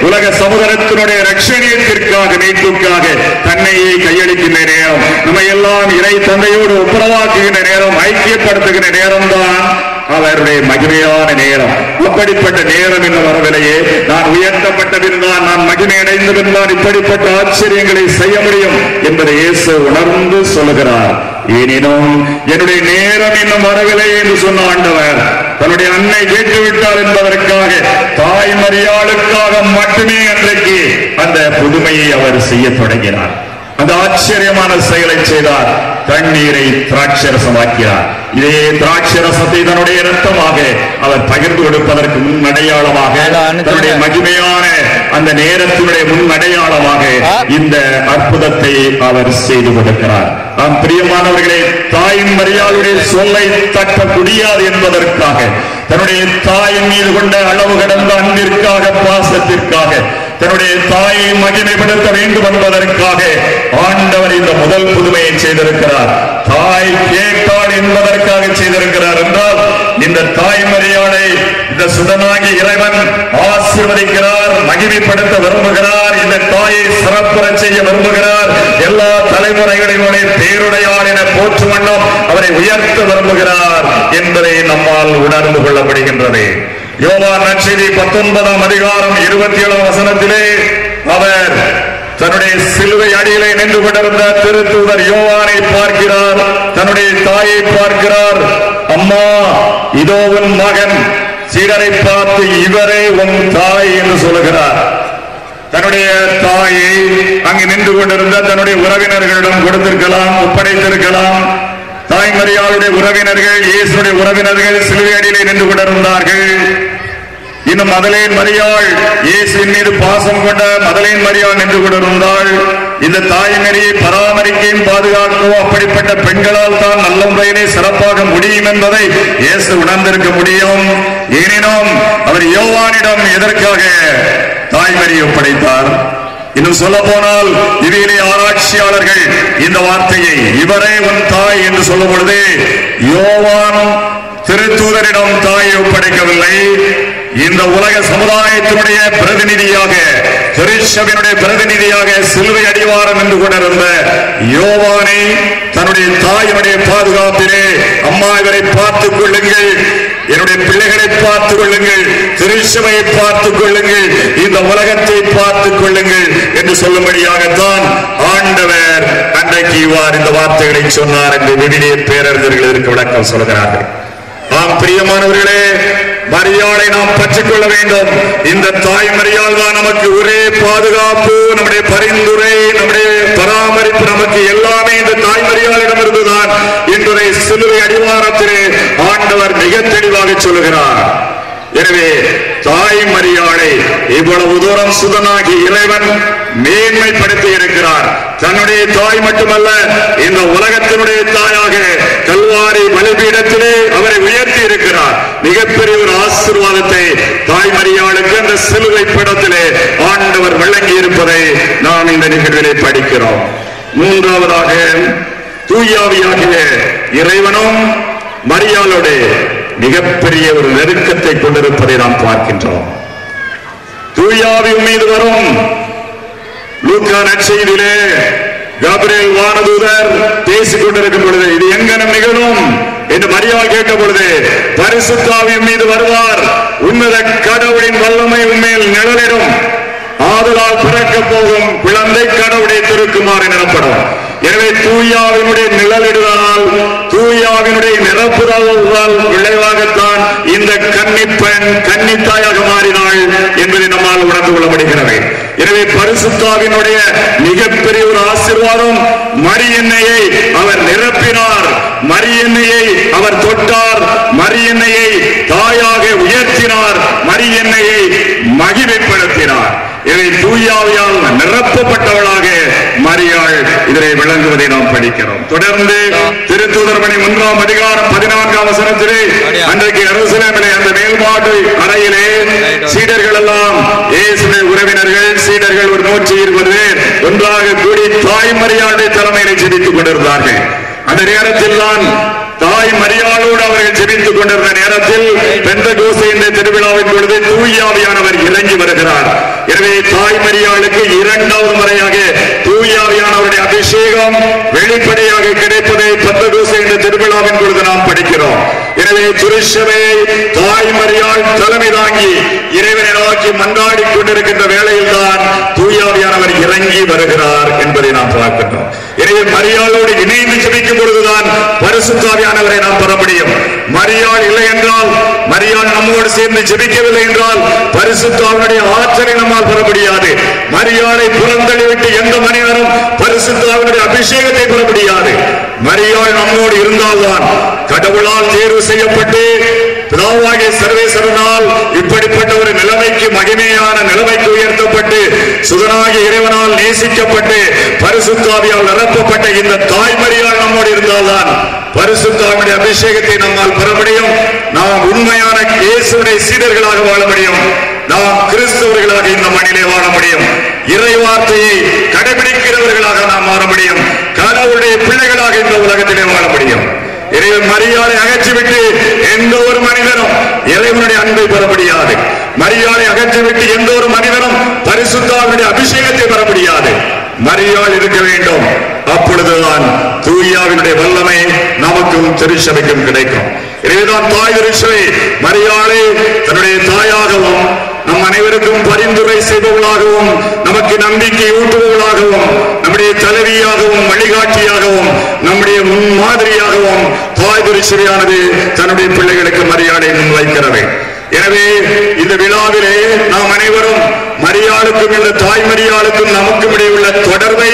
உலக சமூகத்தினுடைய ரட்சணியத்திற்காக, மீட்புக்காக தன்னையே கையளிக்கின்ற நேரம், நம்ம எல்லாம் இறை தந்தையோடு ஒப்புரவாக்குகின்ற நேரம், ஐக்கியப்படுத்துகின்ற நேரம் தான் அவருடைய மகிமையான நேரம். அப்படிப்பட்ட நேரம் இன்னும் வரவில்லையே, நான் உயர்த்தப்பட்ட பின்தான், நான் மகிமை அடைந்த பின்தான் இப்படிப்பட்ட ஆச்சரியங்களை செய்ய முடியும் என்பதை இயேசு உணர்ந்து சொல்லுகிறார். எனினும் என்னுடைய நேரம் இன்னும் வரவில்லை என்று சொன்ன ஆண்டவர் தன்னுடைய அன்னை கேட்டுவிட்டார் என்பதற்காக, தாய் மரியாளுக்காக மட்டுமே அன்றைக்கு அந்த புதுமையை அவர் செய்ய தொடங்கினார். அந்த ஆச்சரியமான செயலை செய்தார். தண்ணீரை திராட்சரசமாக்கிறார். இதே திராட்சரசத்தை தன்னுடைய இரத்தமாக அவர் பகிர்ந்து கொடுப்பதற்கு முன் அடையாளமாக, தன்னுடைய மகிமையான அந்த நேரத்தினுடைய முன் அடையாளமாக இந்த அற்புதத்தை அவர் செய்து கொடுக்கிறார். நாம் பிரியமானவர்களே, தாயின் மரியாளுடைய சொல்லை தட்ட முடியாது என்பதற்காக, தன்னுடைய தாயின் மீது கொண்ட அளவு கடந்த அன்பிற்காக, பாசத்திற்காக, தன்னுடைய தாயை மகிமைப்படுத்த வேண்டும் என்பதற்காக ஆண்டவர் இந்த முதல் புதுமையை செய்திருக்கிறார். தாய் கேட்டாள் என்பதற்காக செய்திருக்கிறார் என்றால், இந்த தாய் மரியாதை இந்த சுதனாகி இறைவன் ஆசீர்வதிக்கிறார், மகிமைப்படுத்த விரும்புகிறார், இந்த தாயை சிறப்புற செய்ய விரும்புகிறார், எல்லா தலைமுறைகளினுடைய பேருடையாள் என போற்றும் வண்ணம் அவரை உயர்த்த விரும்புகிறார் என்பதை நம்மால் உணர்ந்து கொள்ளப்படுகின்றது. யோவான் நற்செய்தி 19ஆம் அதிகாரம் 27ஆம் வசனத்திலே அவர் தன்னுடைய சிலுவை அடியிலே நின்று கொண்டிருந்த திருத்தூதர் யோவானை பார்க்கிறார், தன்னுடைய தாயை பார்க்கிறார். அம்மா, இதோ உன் மகன். சீடரை பார்த்து இவரே உன் தாய் என்று சொல்லுகிறார். தன்னுடைய தாயை அங்கு நின்று கொண்டிருந்த தன்னுடைய உறவினர்களிடம் கொடுத்திருக்கலாம், ஒப்படைத்திருக்கலாம். தாய் மரியாளுடைய உறவினர்கள், இயேசுடைய உறவினர்கள் சிலுவை அடியிலே நின்று கொண்டிருந்தார்கள். இன்னும் மதலேன் மரியாள், இயேசுவின் மீது பாசம் கொண்ட மதலேன் மரியாள் நின்று கொண்டிருந்தாள். இந்த தாய் மரியை பராமரிக்கையும் பாதுகாக்கவும் அப்படிப்பட்ட பெண்களால் தான் நல்ல முறையிலே சிறப்பாக முடியும் என்பதை இயேசு உணர்ந்திருக்க முடியும். எனினும் அவர் யோவானிடம் எதற்காக தாய் மரியை ஒப்படைத்தார்? இன்னும் சொல்ல போனால் இதிலே ஆராய்ச்சியாளர்கள் இந்த வார்த்தையை இவரே உன் தாய் என்று சொல்லும் பொழுது யோவான் திருத்தூதரிடம் தாயை ஒப்படைக்கவில்லை. இந்த உலக சமுதாயத்தினுடைய பிரதிநிதியாக, திருச்சபையினுடைய பிரதிநிதியாக சிலுவை அடிவாரம் என்று கொண்டிருந்த யோவானை தன்னுடைய தாயினுடைய பாதுகாப்பிலே, அம்மா இவரை பார்த்துக் கொள்ளுங்கள், என்னுடைய பிள்ளைகளை பார்த்துக் கொள்ளுங்கள், திருச்சபையை பார்த்துக் கொள்ளுங்கள், இந்த உலகத்தை பார்த்துக் கொள்ளுங்கள் என்று சொல்லும்படியாகத்தான் ஆண்டவர் அன்றைக்கு இவ்வாறு இந்த வார்த்தைகளை சொன்னார் என்று விவிலிய பேரறிஞர்கள் இதற்கு விளக்கம் சொல்கிறார்கள். ஆம் பிரியமானவர்களே, மரியாதை நாம் பற்றிக் கொள்ள வேண்டும். இந்த தாய் மரியாள் தான் நமக்கு ஒரே பாதுகாப்பு, நம்முடைய பரிந்துரை, நம்முடைய பராமரிப்பு, நமக்கு எல்லாமே இந்த தாய் மரியாளிடம் இருந்துதான் என்பதை சிலுவை அடிவாரத்திலே ஆண்டவர் மிக தெளிவாக சொல்லுகிறார். எனவே தாய் மரியாளை இவ்வளவு தூரம் சுதனாகி இறைவன் மேன்மைப்படுத்தி இருக்கிறார். தன்னுடைய தாய் மட்டுமல்ல, இந்த உலகத்தினுடைய தாயாக கல்வாரி பலிபீடத்திலே அவரை உயர்த்தி இருக்கிறார். மிகப்பெரிய ஒரு ஆசீர்வாதத்தை தாய் மரியாளுக்கு அந்த சிலுவை பீடத்திலே ஆண்டவர் வழங்கி இருப்பதை நாம் இந்த நிகழ்விலே படிக்கிறோம். மூன்றாவதாக, தூயாவியாகிய இறைவனும் மரியாளோடு மிகப்பெரிய ஒரு நெருக்கத்தை கொண்டிருப்பதை நாம் பார்க்கின்றோம். தூயாவி மீது வரும் லூக்கா நற்செய்தியிலே கபிரியேல் வானதூதர் பேசிக் கொண்டிருக்கும் பொழுது இது எங்கனம் நிகழும் என்று மரியாள் கேட்ட பொழுது, பரிசுத்த ஆவி மீது வருவார், உன்னத கடவுளின் வல்லமை உண்மையில் நிழலிடும், ஆதலால் பிறக்க போகும் குழந்தை கடவுளை திருக்குமாறு எனப்படும். எனவே தூயாவினுடைய நிழலிடுதலால், தூயாவினுடைய நிரப்புதலால் விளைவாகத்தான் இந்த கன்னிப்பெண் கன்னித்தாயாக மாறினாள் என்பதை நம்மால் உணர்ந்து கொள்ள முடிகிறது. எனவே பரிசுத்தாவினுடைய மிகப்பெரிய ஒரு ஆசீர்வாதம், மரியன்னையை அவர் நிரப்பினார், மரியன்னையை அவர் தொட்டார், மரியன்னையை தாயாக உயர்த்தினார், மரியன்னையை மகிமைப்படுத்தினார். இதை தூயாவியால் நிரப்பப்பட்டவளாக மரியாள் இதனை விளங்குவதை நாம் படிக்கிறோம். தொடர்ந்து திருத்தூதர் பணி 1ஆம் அதிகாரம் 14ஆம் வசனத்திலே அன்றைக்கு எருசலேமிலே அந்த மேல்மாட்டு அறையிலே சீடர்கள் எல்லாம் இயேசுவின் உறவினர்கள் சீடர்கள் ஒரு 120 பேர் ஒன்றாக கூடி தாய் மரியாதை தலைமையிலே ஜெபித்துக் கொண்டிருந்தார்கள். அந்த நேரத்தில் தான் தாய் மரியாளோடு அவர்கள் ஜெபித்துக் கொண்டிருந்த நேரத்தில் பெந்தகோஸ்தே என்ற திருவிழாவின் பொழுது தூய ஆவியானவர் இறங்கி வருகிறார். எனவே தாய் மரியாளுக்கு 2வது முறையாக தூய ஆவியானவருடைய அபிஷேகம் வெளிப்படையாக கிடைப்பதை பெந்தகோஸ்தே என்ற திருவிழாவின் பொழுது நாம் படிக்கிறோம். எனவே திருச்சபை தாய் மரியாள் தலைமை தாங்கி இறைவனை நோக்கி மன்றாடி கொண்டிருக்கின்ற வேளையில் தான் தூய ஆவியானவர் இறங்கி வருகிறார் என்பதை நாம் பார்க்கின்றோம். எனவே மரியாளோடு இணைந்து ஜெபிக்கும் பொழுதுதான் பரிசுத்த ஆவியானவரை நாம் பெற முடியும். மரியாள் இல்லை என்றால், மரியாள் நம்மோடு சேர்ந்து ஜெபிக்கவில்லை என்றால் பரிசுத்த ஆவியானுடைய ஆற்றலை நம்மால் பெற முடியாது. மரியாளை புறந்தள்ளிவிட்டு எந்த மனிதனும் பரிசுத்த ஆவியானுடைய அபிஷேகத்தை பெற முடியாது. மரியாள் நம்மோடு இருந்தால்தான் கடவுளால் தேர்வு செய்யப்பட்டு பிதாவாகிய சர்வேஸ்வரனால் இப்படிப்பட்ட ஒரு நிலைமைக்கு மகிமையான நிலைமைக்கு உயர்த்தப்பட்டு சுதனாகிய இறைவனால் நேசிக்கப்பட்டு பரிசுத்த ஆவியால் நிரப்பப்பட்ட இந்த தாய் மரியாள் நம்மோடு இருந்தால்தான் பரிசுத்த ஆவியானுடைய அபிஷேகத்தை நம்மால் பெற முடியும். நாம் உண்மையான இயேசுவின் சீடர்களாக வாழ முடியும். நாம் கிறிஸ்தவர்களாக இந்த மண்ணிலே வாழ முடியும். இறை வார்த்தையை கடைபிடிக்கிறவர்களாக நாம் மாற முடியும். கடவுளுடைய பிள்ளைகளாக இந்த உலகத்திலே வாழ முடியும். இறைவன் மரியாதை அகற்றிவிட்டு எந்த ஒரு மனிதனும் இறைவனுடைய அன்பை பெற முடியாது. மரியாதை அகற்றிவிட்டு எந்த ஒரு மனிதனும் பரிசுத்த ஆவியானுடைய அபிஷேகத்தை பெற முடியாது. மரியாள் இருக்க வேண்டும். அப்பொழுதுதான் தூயாவினுடைய வல்லமை நமக்கும் திருச்சபைக்கும் கிடைக்கும். எனவேதான் தாய் திருச்சபை மரியாளை தன்னுடைய தாயாகவும் நம் அனைவருக்கும் பரிந்துரை செய்பவர்களாகவும் நமக்கு நம்பிக்கை ஊட்டுபவர்களாகவும் நம்முடைய தலைவியாகவும் வழிகாட்டியாகவும் நம்முடைய முன்மாதிரியாகவும் தாய் திருச்சபையானது தன்னுடைய பிள்ளைகளுக்கு மரியாதை முன்வைக்கிறது. எனவே இந்த விழாவிலே நாம் அனைவரும் மரியாளுக்கும் இந்த தாய் மரியாளுக்கும் நமக்கும் இடையே உள்ள தொடர்பை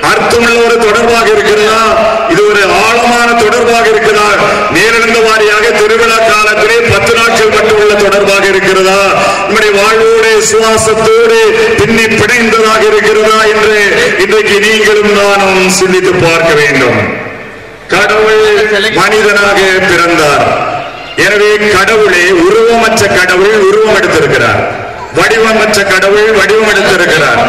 அர்த்தமுள்ள ஒரு தொடர்பாக இருக்கிறதா, இது ஒரு ஆழமான தொடர்பாக இருக்கிறதா, நேரிழந்த வாரியாக திருவிழா காலத்திலே 10 நாட்கள் மட்டும் உள்ள தொடர்பாக இருக்கிறதா, நம்முடைய வாழ்வோடு சுவாசத்தோடு பின்னி பிணைந்ததாக இருக்கிறதா என்று இன்றைக்கு நீங்களும் நானும் சிந்தித்து பார்க்க வேண்டும். கடவுள் மனிதனாக பிறந்தார். எனவே கடவுளே உருவமற்ற கடவுள் உருவம் எடுத்திருக்கிறார். வடிவமற்ற கடவுள் வடிவம் எடுத்திருக்கிறார்.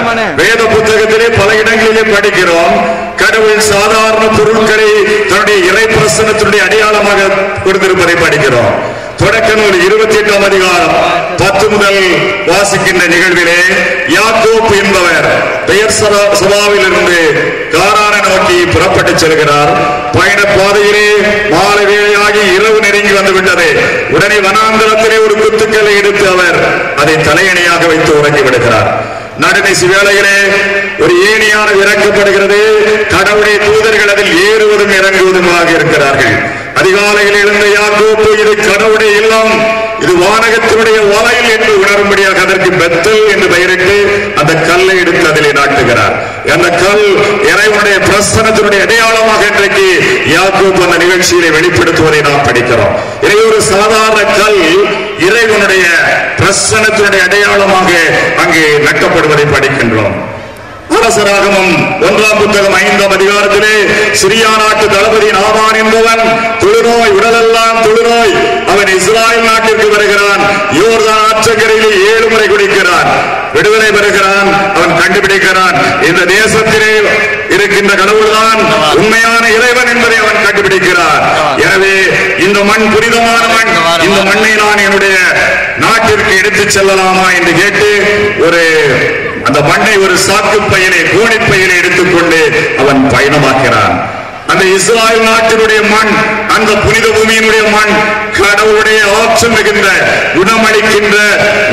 வேத புத்தகத்திலே பல இடங்களிலே படிக்கிறோம். கடவுள் சாதாரண பொருட்களை தன்னுடைய இறை பிரசன்னத்தினுடைய அடையாளமாக கொடுத்திருப்பதை படிக்கிறோம். தொடக்க நூல் 28ஆம் அதிகாரம் 10 முதல் வாசிக்கின்ற நிகழ்விலே யாக்கோப்பு என்பவர் பெயர் சபாவில் இருந்து காரானை நோக்கி புறப்பட்டு செல்கிறார். பயண பாதையிலே மாலை வேளையாகி இரவு நெருங்கி வந்துவிட்டது. உடனே வனாந்தரத்திலே ஒரு குத்துக்கல்லை எடுத்து அவர் அதை தலையணையாக வைத்து உறங்கி விடுகிறார். நடுநிசி வேளையிலே ஒரு ஏணியான இறக்கப்படுகிறது. கடவுளுடைய தூதர்கள் அதில் ஏறுவதும் இறங்குவதுமாக இருக்கிறார்கள். அதிகாலையில் எழுந்த யாக்கோப்பு இது கடவுளுடைய இல்லம், இது வானகத்தினுடைய வாயில் என்று உணரும்படியாக அதற்கு பெத்தல் என்று பெயரிட்டு அந்த கல்லை எடுத்து அதிலே நாட்டுகிறார். அந்த கல் இறைவனுடைய பிரசன்னத்தினுடைய அடையாளமாக இன்றைக்கு யாக்கோப்பு அந்த நிகழ்ச்சியிலே வெளிப்படுத்துவதை நாம் படிக்கிறோம். இதை ஒரு சாதாரண கல் இறைவனுடைய பிரசன்னத்தினுடைய அடையாளமாக அங்கே நட்டப்படுவதை படிக்கின்றோம். அரசராகமம் 1ஆம் புத்தகம் 5ஆம் அதிகாரத்திலே சிரியா நாட்டு தளபதி நாமான் என்பவன் தொழுநோய், உடலெல்லாம் தொழுநோய், அவன் இஸ்ராயல் நாட்டிற்கு வருகிறான். யோர்தான் ஆற்றங்கரையிலே 7 முறை குடிக்கிறான். விடுதலை பெறுகிறான். அவன் கண்டுபிடிக்கிறான், இந்த தேசத்திலே இருக்கின்ற கடவுள்தான் உண்மையான இறைவன் என்பதை அவன் கண்டுபிடிக்கிறான். எனவே இந்த மண் புனிதமான மண், இந்த மண்ணை நான் என்னுடைய நாட்டிற்கு எடுத்துச் செல்லலாமா என்று கேட்டு அந்த மண்ணை ஒரு சாக்கு பையிலே கோணிப்பையிலே எடுத்துக்கொண்டு அவன் பயணமாக்கிறான். அந்த இஸ்ராயல் நாட்டினுடைய மண், அந்த புனித பூமியினுடைய மண் கடவுளுடைய ஆற்றல் மிகுந்த, குணமளிக்கின்ற,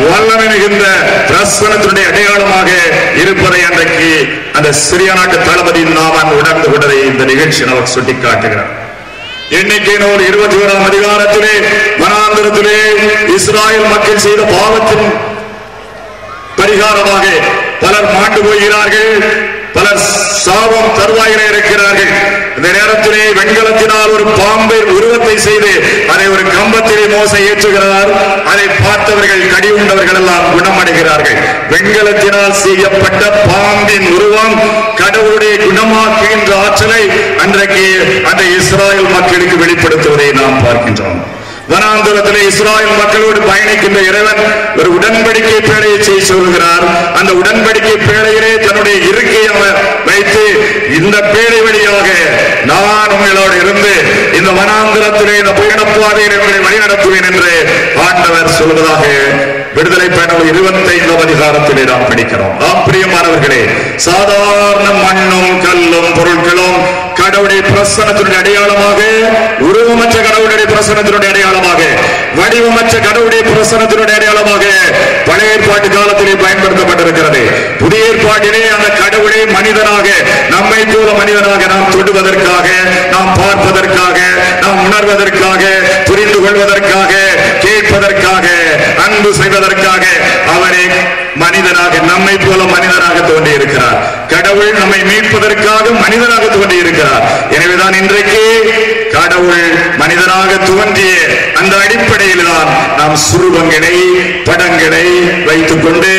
வல்லமை மிகுந்த பிரசன்னத்தினுடைய அடையாளமாக இருப்பதை அன்றைக்கு அந்த சிரியா நாட்டு தளபதி நாமான் உணர்ந்து கொண்டதை இந்த நிகழ்ச்சி நமக்கு சுட்டிக்காட்டுகிறார். எண்ணிக்கை நூல் 21ஆம் அதிகாரத்திலே வனாந்தரத்திலே இஸ்ராயல் மக்கள் செய்த பாவத்தின் பரிகாரமாக பலர் மாண்டு போகிறார்கள். பலர் சாபம் தர தருவாயிலே இருக்கிறார்கள். இந்த நேரத்திலே வெண்கலத்தினால் ஒரு பாம்பை உருவத்தை செய்து அதை ஒரு கம்பத்திலே மோசே ஏற்றுகிறார். அதை பார்த்தவர்கள் கடி உண்டவர்கள் எல்லாம் குணமடைகிறார்கள். வெண்கலத்தினால் செய்யப்பட்ட பாம்பின் உருவம் கடவுளுடைய குணமாக்குகின்ற ஆற்றலை அன்றைக்கு அந்த இஸ்ராயல் மக்களுக்கு வெளிப்படுத்துவதை நாம் பார்க்கின்றோம். வனாந்தரத்திலே இஸ்ராயல் மக்களோடு பயணிக்கின்ற இறைவன் ஒரு உடன்படிக்கை பேழையை செய்ய சொல்கிறார். அந்த உடன்படிக்கை பேழையிலே தன்னுடைய இருக்கையை வைத்து இந்த பேழை வழியாக நான் உங்களோடு இருந்து இந்த வனாந்தரத்திலே இந்த பயணப்பாதையில் உங்களை வழிநடத்துவேன் என்று ஆண்டவர் சொல்வதாக விடுதலை பயணம் 25ஆம் அதிகாரத்திலே நாம் படிக்கிறோம். பிரியமானவர்களே, சாதாரண மண்ணும் கல்லும் பொருட்களும் கடவுளுடைய பிரசன்னத்தினுடைய அடையாளமாக, உருவமற்ற கடவுளுடைய பிரசன்னத்தினுடைய அடையாளமாக, வடிவமற்ற கடவுளுடைய பிரசன்னத்தினுடைய அடையாளமாக பழைய ஏற்பாட்டு காலத்திலே பயன்படுத்தப்பட்டிருக்கிறது. புதிய ஏற்பாட்டிலே அந்த கடவுளை மனிதனாக, நம்மை போல மனிதனாக நாம் தொடுவதற்காக, நாம் பார்ப்பதற்காக, நாம் உணர்வதற்காக, புரிந்து கொள்வதற்காக, கேட்பதற்காக, அன்பு செய்வதற்காக அவரை மனிதனாக, நம்மை போல மனிதனாக தோன்றி இருக்கிறார். கடவுள் நம்மை மீட்பதற்காக மனிதனாக தோன்றி இருக்கிறார். எனவேதான் இன்றைக்கு கடவுள் மனிதனாக தோன்றிய அந்த அடிப்படையில் தான் நாம் சுரூபங்களை, படங்களை வைத்துக் கொண்டு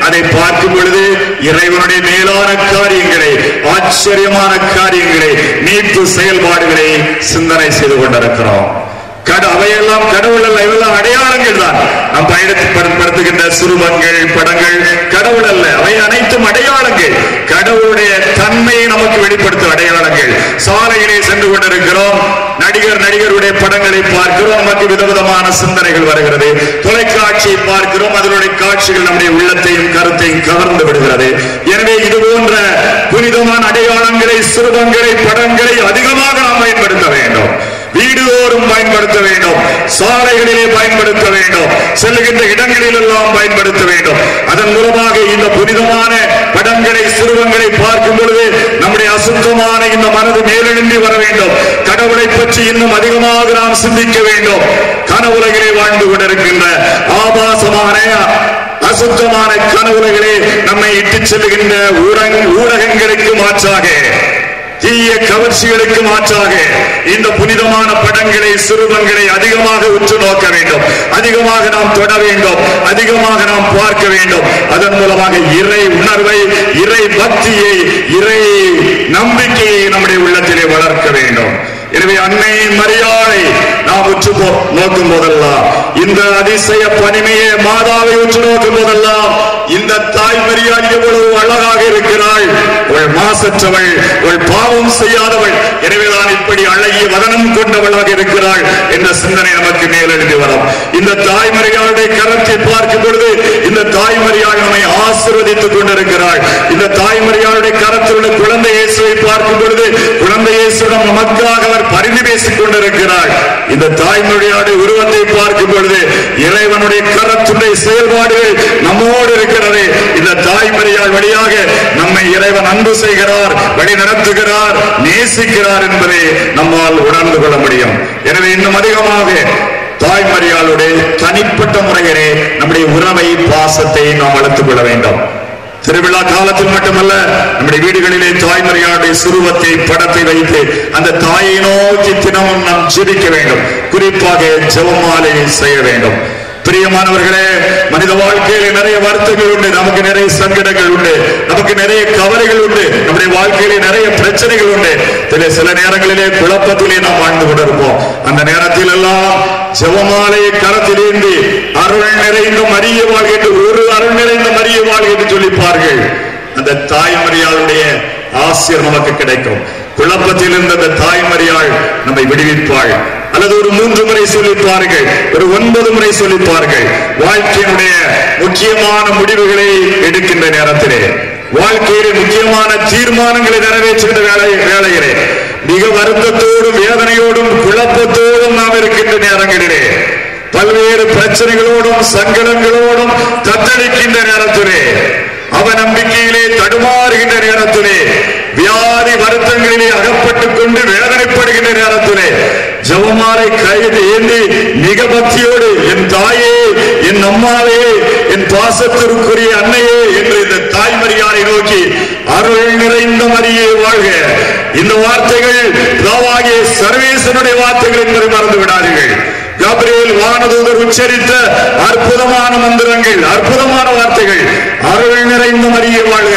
அதை பார்க்கும் பொழுது இறைவனுடைய மேலான காரியங்களை, ஆச்சரியமான காரியங்களை, மீட்பு செயல்பாடுகளை சிந்தனை செய்து கொண்டிருக்கிறோம். அவையெல்லாம் கடவுள் அல்ல, இவெல்லாம் அடையாளங்கள் தான். நாம் பயன்படுத்துகின்ற சுரூபங்கள், படங்கள் கடவுள் அல்ல, அவை அனைத்தும் அடையாளங்கள். கடவுளுடைய தன்மையை நமக்கு வெளிப்படுத்தும் அடையாளங்கள். சாலையிலே சென்று கொண்டிருக்கிறோம், நடிகருடைய படங்களை பார்க்கிறோம், நமக்கு விதவிதமான சிந்தனைகள் வருகிறது. தொலைக்காட்சியை பார்க்கிறோம், அதனுடைய காட்சிகள் நம்முடைய உள்ளத்தையும் கருத்தையும் கவர்ந்து விடுகிறது. எனவே இது போன்ற புனிதமான அடையாளங்களை, சுரூபங்களை, படங்களை அதிகமாக நாம் பயன்படுத்த வேண்டும். வீடுதோறும் பயன்படுத்த வேண்டும், சாலைகளிலே பயன்படுத்த வேண்டும், செல்லுகின்ற இடங்களில் எல்லாம் பயன்படுத்த வேண்டும். அதன் மூலமாக இந்த புனிதமான படங்களை, சுருவங்களை பார்க்கும் பொழுது நம்முடைய அசுத்தமான இந்த மனது மேலெழும்பி வர வேண்டும். கடவுளை பற்றி இன்னும் அதிகமாக நாம் சிந்திக்க வேண்டும். கனவுலகிலே வாழ்ந்து கொண்டிருக்கின்ற ஆபாசமான, அசுத்தமான கனவுலகிலே நம்மை இட்டுச் செல்லுகின்ற ஊடகங்களுக்கு மாற்றாக, தீய கவர்ச்சிகளுக்கு மாற்றாக இந்த புனிதமான படங்களை, சுரூபங்களை அதிகமாக உற்று நோக்க வேண்டும், அதிகமாக நாம் தொட வேண்டும், அதிகமாக நாம் பார்க்க வேண்டும். அதன் மூலமாக இறை உணர்வை, இறை பக்தியை, இறை நம்பிக்கையை நம்முடைய உள்ளத்திலே வளர்க்க வேண்டும். எனவே அன்னை மரியாதை நாம் உற்று நோக்கும் போதெல்லாம், இந்த அதிசய பனிமையை மாதாவை உற்று நோக்கும் போதெல்லாம், இந்த தாய் மரியாதை எவ்வளவு அழகாக இருக்கிறாள், அவள் மாசற்றவள், அவள் பாவம் செய்யாதவள், எனவேதான் இப்படி அழகிய வதனம் கொண்டவளாக இருக்கிறாள் என்ற சிந்தனை நமக்கு மேலெழுந்து வரும். இந்த தாய் மரியாதை கரத்தை பார்க்கும் பொழுது இந்த தாய் மரியாதை நம்மை ஆசீர்வதித்துக் கொண்டிருக்கிறாள். இந்த தாய் மரியாதை கரத்தில் உள்ள குழந்தை இயேசுவை பார்க்கும் பொழுது குழந்தை இயேசுடன் நமக்காக அவர் பரிந்து பேசிக் கொண்டிருக்கிறார். இந்த தாய்மொழியாடு உருவத்தை பார்க்கும் பொழுது இறைவனுடைய கரத்துடைய செயல்பாடுகள் நம்மோடு இருக்கிறது. இந்த தாய்மொழியால் வழியாக நம்மை இறைவன் அன்பு செய்கிறார், வழி நடத்துகிறார், நேசிக்கிறார் என்பதை நம்மால் உணர்ந்து கொள்ள முடியும். எனவே இன்னும் அதிகமாக தாய்மரியாளுடைய தனிப்பட்ட முறையிலே நம்முடைய உறவை, பாசத்தை நாம் வளர்த்துக் கொள்ள வேண்டும். திருவிழா காலத்தில் மட்டுமல்ல, நம்முடைய வீடுகளிலே தாய்மரியாளுடைய சுரூபத்தை, படத்தை வைத்து அந்த தாயை நோக்கி தினமும் நாம் ஜெபிக்க வேண்டும். குறிப்பாக ஜெபமாலை செய்ய வேண்டும். பிரியமானவர்களே, மனித வாழ்க்கையில நிறைய வருத்தங்கள் உண்டு, நமக்கு நிறைய சங்கடங்கள் உண்டு, நமக்கு நிறைய கவலைகள் உண்டு, நம்முடைய வாழ்க்கையிலே நிறைய பிரச்சனைகள் உண்டு. சில நேரங்களிலே குழப்பத்திலே நாம் வாழ்ந்து கொண்டிருப்போம். அந்த நேரத்தில் எல்லாம் ஜெபமாலையை கரத்திலேந்தி அருள் நிறைந்த மரிய வாழ் என்று, ஒரு அருள் நிறைந்த மரிய வாழ் என்று சொல்லிப்பார்கள். அந்த தாய்மரியாளுடைய ஆசிரியர் நமக்கு கிடைக்கும். குழப்பத்தில் இருந்த அந்த தாய்மரியாள் நம்மை விடுவிப்பாள். அல்லது ஒரு 3 முறை சொல்லிப்பார்கள், ஒரு 9 முறை சொல்லிப்பார்கள். வாழ்க்கையினுடைய முக்கியமான முடிவுகளை எடுக்கின்ற நேரத்திலே, வாழ்க்கையிலே முக்கியமான தீர்மானங்களை நிறைவேற்றுகின்ற வேளையிலே, மிக வருத்தத்தோடும் வேதனையோடும் குழப்பத்தோடும் நாம் இருக்கின்ற நேரங்களிலே, பல்வேறு பிரச்சனைகளோடும் சங்கடங்களோடும் தத்தளிக்கின்ற நேரத்திலே, அவநம்பிக்கையிலே தடுமாறுகின்ற நேரத்திலே, வியாதி வருத்தங்களிலே அகப்பட்டுக் கொண்டு வேதனைப்படுகின்ற நேரத்திலே, ஜெபமாலை கையில் ஏந்தி மிக பக்தியோடு என் தாயே, என் அம்மாவே, என் பாசத்திற்குரிய அன்னையே என்று இந்த தாய்மரியாதை நோக்கி அருள் அருள் நிறைந்த மரியே வாழ்க. இந்த வார்த்தைகள் பிதாவாகிய சர்வேசனுடைய வார்த்தைகள் என்பதை மறந்து விடாதீர்கள். கபிரியேல் வானதூதர் உச்சரித்த அற்புதமான மந்திரங்கள், அற்புதமான வார்த்தைகள். அருள் நிறைந்த மரியே வாழ்க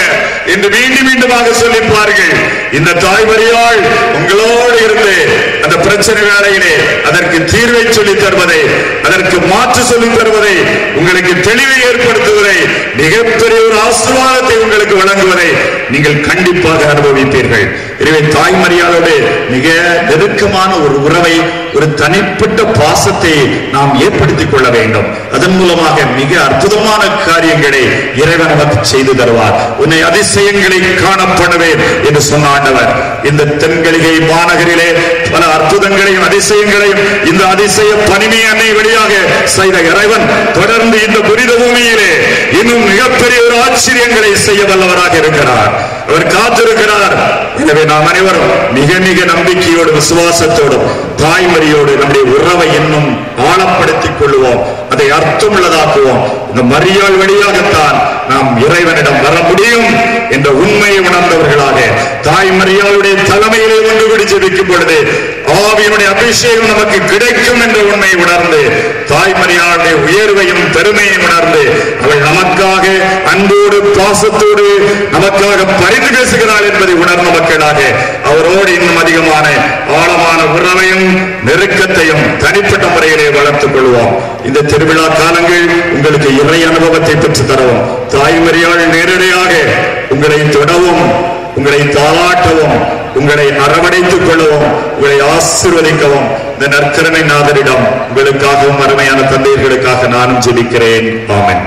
என்று மீண்டும் மீண்டுமாக சொல்லிப்பார்கள். இந்த தாய் மரியாள் உங்களோடு இருந்து அந்த பிரச்சனை வேளையிலே அதற்கு தீர்வை சொல்லித் தருவதை, அதற்கு மாற்று சொல்லித் தருவதை, உங்களுக்கு தெளிவை ஏற்படுத்துவதை, மிகப்பெரிய ஒரு ஆசீர்வாதத்தை உங்களுக்கு வழங்குவதை நீங்கள் கண்டிப்பாக அனுபவிப்பீர்கள். எனவே தாய் மரியாளோடு மிக நெருக்கமான ஒரு உறவை, ஒரு தனிப்பட்ட பாசத்தை நாம் ஏற்படுத்திக் கொள்ள வேண்டும். அதன் மூலமாக மிக அற்புதமான காரியங்களை இறைவன் நமக்கு செய்து தருவார். உன்னை அதிசயங்களை காணப்படுவேன் என்று சொன்ன ஆண்டவர் இந்த தென்கலிகை மாநகரிலே பல அற்புதங்களையும் அதிசயங்களையும் இந்த அதிசய பனிமை அன்னை வழியாக செய்த இறைவன் தொடர்ந்து இந்த புனித பூமியிலே இன்னும் மிகப்பெரிய ஒரு ஆச்சரியங்களை செய்ய வல்லவராக இருக்கிறார். அவர் காத்திருக்கிறார். எனவே நாம் அனைவரும் மிக மிக நம்பிக்கையோடு விசுவாசத்தோடும் தாய்மரியோடு நம்முடைய உறவை இன்னும் ஆழப்படுத்திக் கொள்வோம், அதை அர்த்தமுள்ளதாக்குவோம். இந்த மரியாள் வழியாகத்தான் நாம் இறைவனிடம் வர முடியும் என்ற உண்மையை உணர்ந்தவர்களாக தாய் மரியாளுடைய தலைமையிலே ஒன்று கூடி ஜெபிக்கும் பொழுது ஆவியினுடைய அபிஷேகம் நமக்கு கிடைக்கும் என்ற உண்மையை உணர்ந்து தாய் மரியாளுடைய உயர்வையும் பெருமையும் உணர்ந்து அவள் நமக்காக அன்போடு பாசத்தோடு நமக்காக பரிந்து பேசுகிறாள் என்பதை உணர்ந்த மக்களாக அவரோடு இன்னும் அதிகமான ஆழமான உறவையும் நெருக்கத்தையும் தனிப்பட்ட முறையிலே வளர்த்துக் கொள்வோம். இந்த திருவிழா காலங்கள் உங்களுக்கு இறை அனுபவத்தை பெற்று தரவும், தாய் மரியாள் நேரடியாக உங்களை தொடவும், உங்களை தாளாட்டவும், உங்களை அரவணைத்துக் கொள்ளவும், உங்களை ஆசீர்வதிக்கவும் இந்த நற்கருணை நாதரிடம் உங்களுக்காகவும் அருமையான தந்தையர்களுக்காக நானும் ஜெபிக்கிறேன். ஆமென்.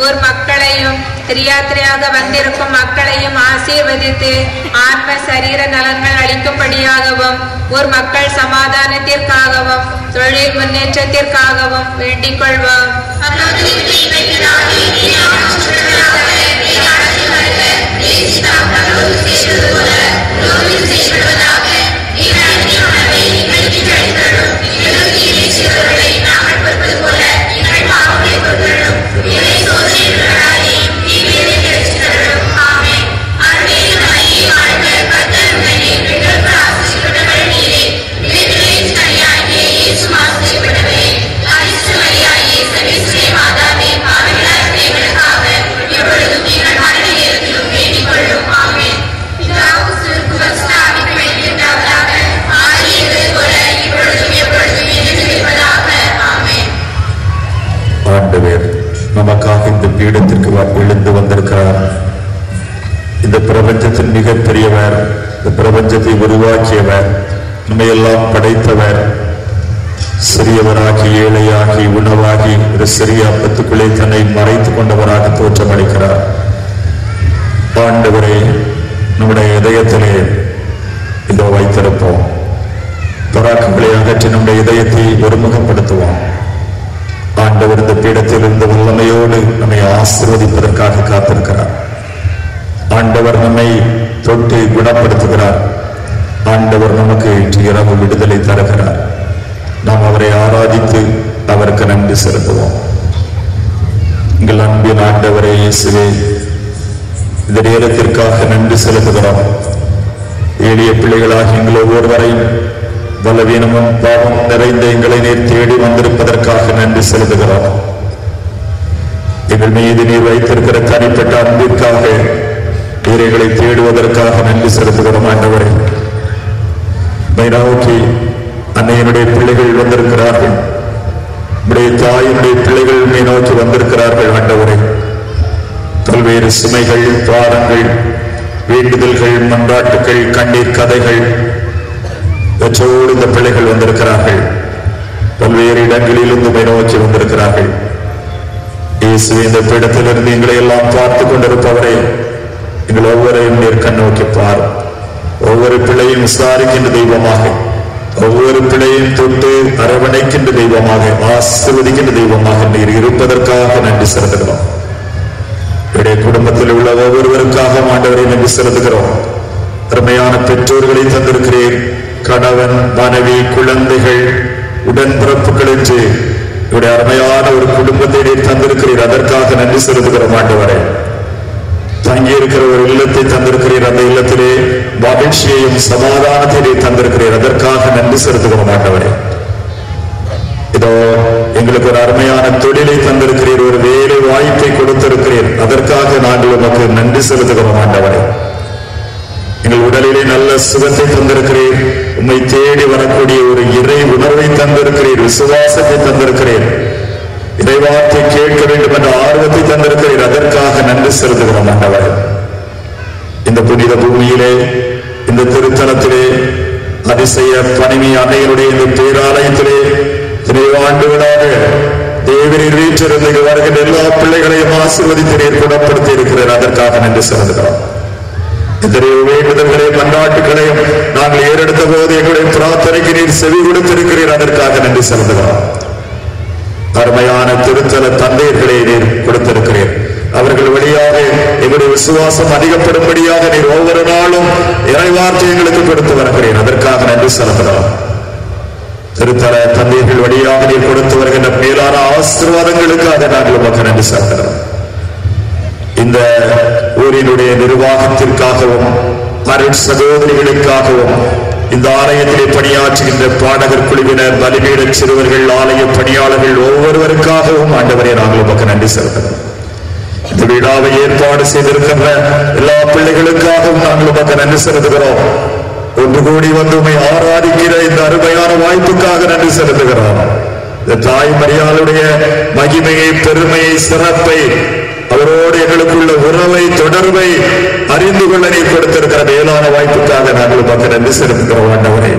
ஊர் மக்களையும் திரியாத்திரையாக வந்திருக்கும் மக்களையும் ஆசீர்வதித்து ஆத்ம சரீர நலன்கள் அளிக்கும்படியாகவும் ஊர் மக்கள் சமாதானத்திற்காகவும் தொழில் முன்னேற்றத்திற்காகவும் வேண்டிக் கொள்வோம். நமக்காக இந்த பீடத்திற்கு எழுந்து வந்திருக்கிறார். இந்த பிரபஞ்சத்தின் மிகப்பெரியவர், இந்த பிரபஞ்சத்தை உருவாக்கியவர், நம்மையெல்லாம் படைத்தவர், சிறியவராகி ஏழையாகி உணவாகி ஒரு சிறிய அப்பத்துக்குள்ளே தன்னை மறைத்துக் கொண்டவராக தோற்றமளிக்கிறார். ஆண்டவரே, நம்முடைய இதயத்திலே இதோ வைத்திருப்போம். பராக்குகளை அகற்றி நம்முடைய இதயத்தை ஒருமுகப்படுத்துவோம். ஆண்டவர் இந்த பீடத்தில் இருந்து வல்லமையோடு நம்மை ஆசீர்வதிப்பதற்காக காத்திருக்கிறார். ஆண்டவர் நம்மை தொட்டு குணப்படுத்துகிறார். ஆண்டவர் நமக்கு இன்று இரவு விடுதலை தருகிறார். நாம் அவரை ஆராதித்து அவருக்கு நன்றி செலுத்துவோம். எங்கள் அன்பின் ஆண்டவரே இயேசுவே, இந்த நேரத்திற்காக நன்றி செலுத்துகிறோம். எளிய பிள்ளைகளாக எங்கள் ஒவ்வொருவரையும் பலவீனமும் பாவம் நிறைந்த எங்களை நீர் தேடி வந்திருப்பதற்காக நன்றி செலுத்துகிறோம். எங்கள் மீது நீர் வைத்திருக்கிற தனிப்பட்ட அன்பிற்காக நீரைகளை தேடுவதற்காக நன்றி செலுத்துகிறோம். ஆண்டவரே, நோக்கி அன்னையினுடைய பிள்ளைகள் வந்திருக்கிறார்கள், உடைய தாயினுடைய பிள்ளைகள் நோக்கி வந்திருக்கிறார்கள். ஆண்டவரே, பல்வேறு சுமைகள், பாரங்கள், வேண்டுதல்கள், மன்றாட்டுகள், கண்ணீர் கதைகள் வெற்றோடு இந்த பிள்ளைகள் வந்திருக்கிறார்கள். பல்வேறு இடங்களில் உண்மை நோக்கி வந்திருக்கிறார்கள். இயேசு, இந்த பீடத்திலிருந்து எங்களை எல்லாம் பார்த்து கொண்டிருப்பவரே, எங்கள் ஒவ்வொருவரையும் நீர் கண்ணோக்கி பார். ஒவ்வொரு பிள்ளையும் விசாரிக்கின்ற தெய்வமாக, ஒவ்வொரு பிள்ளையும் தொட்டு அரவணைக்கின்ற தெய்வமாக, ஆசீர்வதிக்கின்ற தெய்வமாக நீர் இருப்பதற்காக நன்றி செலுத்துகிறோம். என்னுடைய குடும்பத்தில் உள்ள ஒவ்வொருவருக்காக ஆண்டவரை நன்றி செலுத்துகிறோம். திறமையான பெற்றோர்களை தந்திருக்கிறேன். கணவன், மனைவி, குழந்தைகள், உடன்பிறப்புகள் என்று இவருடைய அருமையான ஒரு குடும்பத்தை நீர் தந்திருக்கிறீர். அதற்காக நன்றி செலுத்துகிறோம். ஆண்டவரே, தங்கியிருக்கிற ஒரு இல்லத்தை தந்திருக்கிறீர். அந்த இல்லத்திலே மகிழ்ச்சியையும் சமாதானத்தை நீர் தந்திருக்கிறீர். அதற்காக நன்றி செலுத்துகிறோம். ஆண்டவரே, இதோ எங்களுக்கு ஒரு அருமையான தொழிலை தந்திருக்கிறீர். ஒரு வேலை வாய்ப்பை கொடுத்திருக்கிறீர். அதற்காக நாங்கள் உமக்கு நன்றி செலுத்துகிறோம். ஆண்டவரே, எங்கள் உடலிலே நல்ல சுகத்தை தந்திருக்கிறீர். உம்மை தேடி வரக்கூடிய ஒரு இறை உணர்வை தந்திருக்கிறீர். விசுவாசத்தை தந்திருக்கிறீர். இறைவார்த்தை கேட்க வேண்டும் என்ற ஆர்வத்தை தந்திருக்கிறீர். அதற்காக நன்றி செலுத்துகிறோம். ஆண்டவரே, இந்த புனித பூமியிலே, இந்த திருத்தலத்திலே, அதிசய பணிமை அன்னையினுடைய இந்த பேராலயத்திலே ஆண்டுகளாக தேவரீர் வீற்றிருந்து வருகின்ற எல்லா பிள்ளைகளையும் ஆசீர்வதித்து நீர் குணப்படுத்தி இருக்கிறார். அதற்காக நன்றி செலுத்துகிறோம். எத்தனையோ வேண்டுதல்களையும் மன்றாட்டுகளையும் நாங்கள் ஏறெடுத்த போது எங்களுடைய பிரார்த்தனைக்கு நீர் செவி கொடுத்திருக்கிறீர். அதற்காக நன்றி செலுத்துகிறோம். அருமையான திருத்தல தந்தையர்களை நீர் கொடுத்திருக்கிறீர். அவர்கள் வழியாக எங்களுடைய விசுவாசம் அதிகப்படும்படியாக நீர் ஒவ்வொரு நாளும் இறைவார்த்தை எங்களுக்கு கொடுத்து வருகிறேன். அதற்காக நன்றி செலுத்துகிறோம். திருத்தல தந்தையர்கள் வழியாக நீர் கொடுத்து வருகின்ற மேலான ஆசீர்வாதங்களுக்காக நாங்கள் உமக்கு நன்றி செலுத்துகிறோம். இந்த ஊரினுடைய நிர்வாகத்திற்காகவும் அருள் சகோதரிகளுக்காகவும் இந்த ஆலயத்திலே பணியாற்றுகின்ற பாடகர் குழுவினர், பலிபீட சிறுவர்கள், ஆலய பணியாளர்கள் ஒவ்வொருவருக்காகவும் ஆண்டவரே நாங்கள் உமக்கு நன்றி செலுத்துகிறோம். இந்த விழாவை ஏற்பாடு செய்திருக்கின்ற எல்லா பிள்ளைகளுக்காகவும் நாங்கள் உமக்கு நன்றி செலுத்துகிறோம். ஒன்று கூடி வந்து உம்மை ஆராதிக்கிற இந்த அருமையான வாய்ப்புக்காக நன்றி செலுத்துகிறோம். இந்த தாய் மரியாளுடைய மகிமையை, பெருமையை, சிறப்பை, அவரோடு எங்களுக்குள்ள உறவை, தொடர்பை அறிந்து கொள்ள நீர் கொடுத்திருக்கிற மேலான வாய்ப்புக்காக நாங்கள் உமக்கு நன்றி செலுத்துகிறோம். ஆண்டவரே,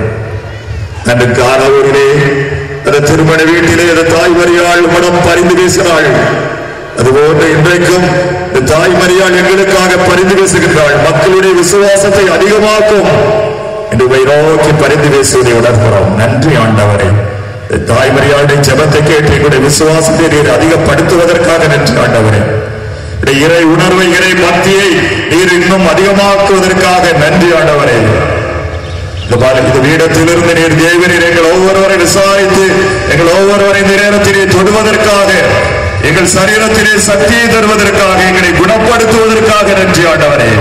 நன்று காணவூரிலே அந்த திருமண வீட்டிலே அந்த தாய் மரியாள் மனம் பரிந்து பேசினாள். அதுபோன்று இன்றைக்கும் இந்த தாய் மரியாள் எங்களுக்காக பரிந்து பேசுகின்றாள். மக்களுடைய விசுவாசத்தை அதிகமாக்கும் என்று நோக்கி பரிந்து பேசுவதை உணர்கிறோம். நன்றி ஆண்டவரே. தாய் மரியாளுடைய ஜெபத்தை கேட்டு எங்களுடைய விசுவாசத்தை நீர் அதிகப்படுத்துவதற்காக நன்றி ஆண்டவரே. இறை உணர்வை, இறை பக்தியை நீர் இன்னும் அதிகமாக்குவதற்காக நன்றி ஆண்டவரே. இந்த வீடத்திலிருந்து நீர் தேவரீர் எங்கள் ஒவ்வொருவரை விசாரித்து எங்கள் ஒவ்வொருவரை இந்த நேரத்திலே தொடுவதற்காக, எங்கள் சரீரத்திலே சக்தியை தருவதற்காக, எங்களை குணப்படுத்துவதற்காக நன்றி ஆண்டவரே.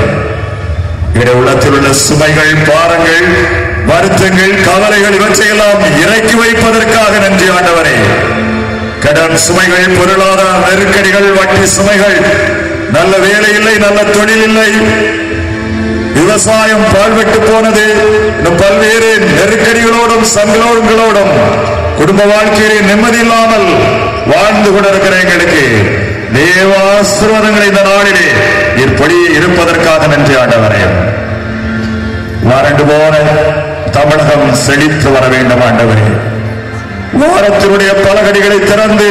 எங்களுடைய உள்ளத்தில் உள்ள சுமைகள், பாரங்கள், வருத்தங்கள், கவலைகள் இவற்றையெல்லாம் இறக்கி வைப்பதற்காக நன்றி ஆண்டவரே. கடன் சுமைகள், பொருளாதார நெருக்கடிகள், வட்டி சுமைகள், நல்ல வேலை இல்லை, நல்ல தொழில் இல்லை, விவசாயம் பாழ்பட்டு போனது, இன்னும் பல்வேறு நெருக்கடிகளோடும் சங்கடங்களோடும் குடும்ப வாழ்க்கையிலே நிம்மதி இல்லாமல் வாழ்ந்து கொண்டிருக்கிற எங்களுக்கு தேவ ஆசீர்வாதங்களை இந்த நாளிலே இப்படி இருப்பதற்காக நன்றி ஆண்டவரே. வறண்டு போன தமிழகம் செழித்து வர வேண்டும் ஆண்டவரே. வாரத்தினுடைய பலகடிகளை திறந்து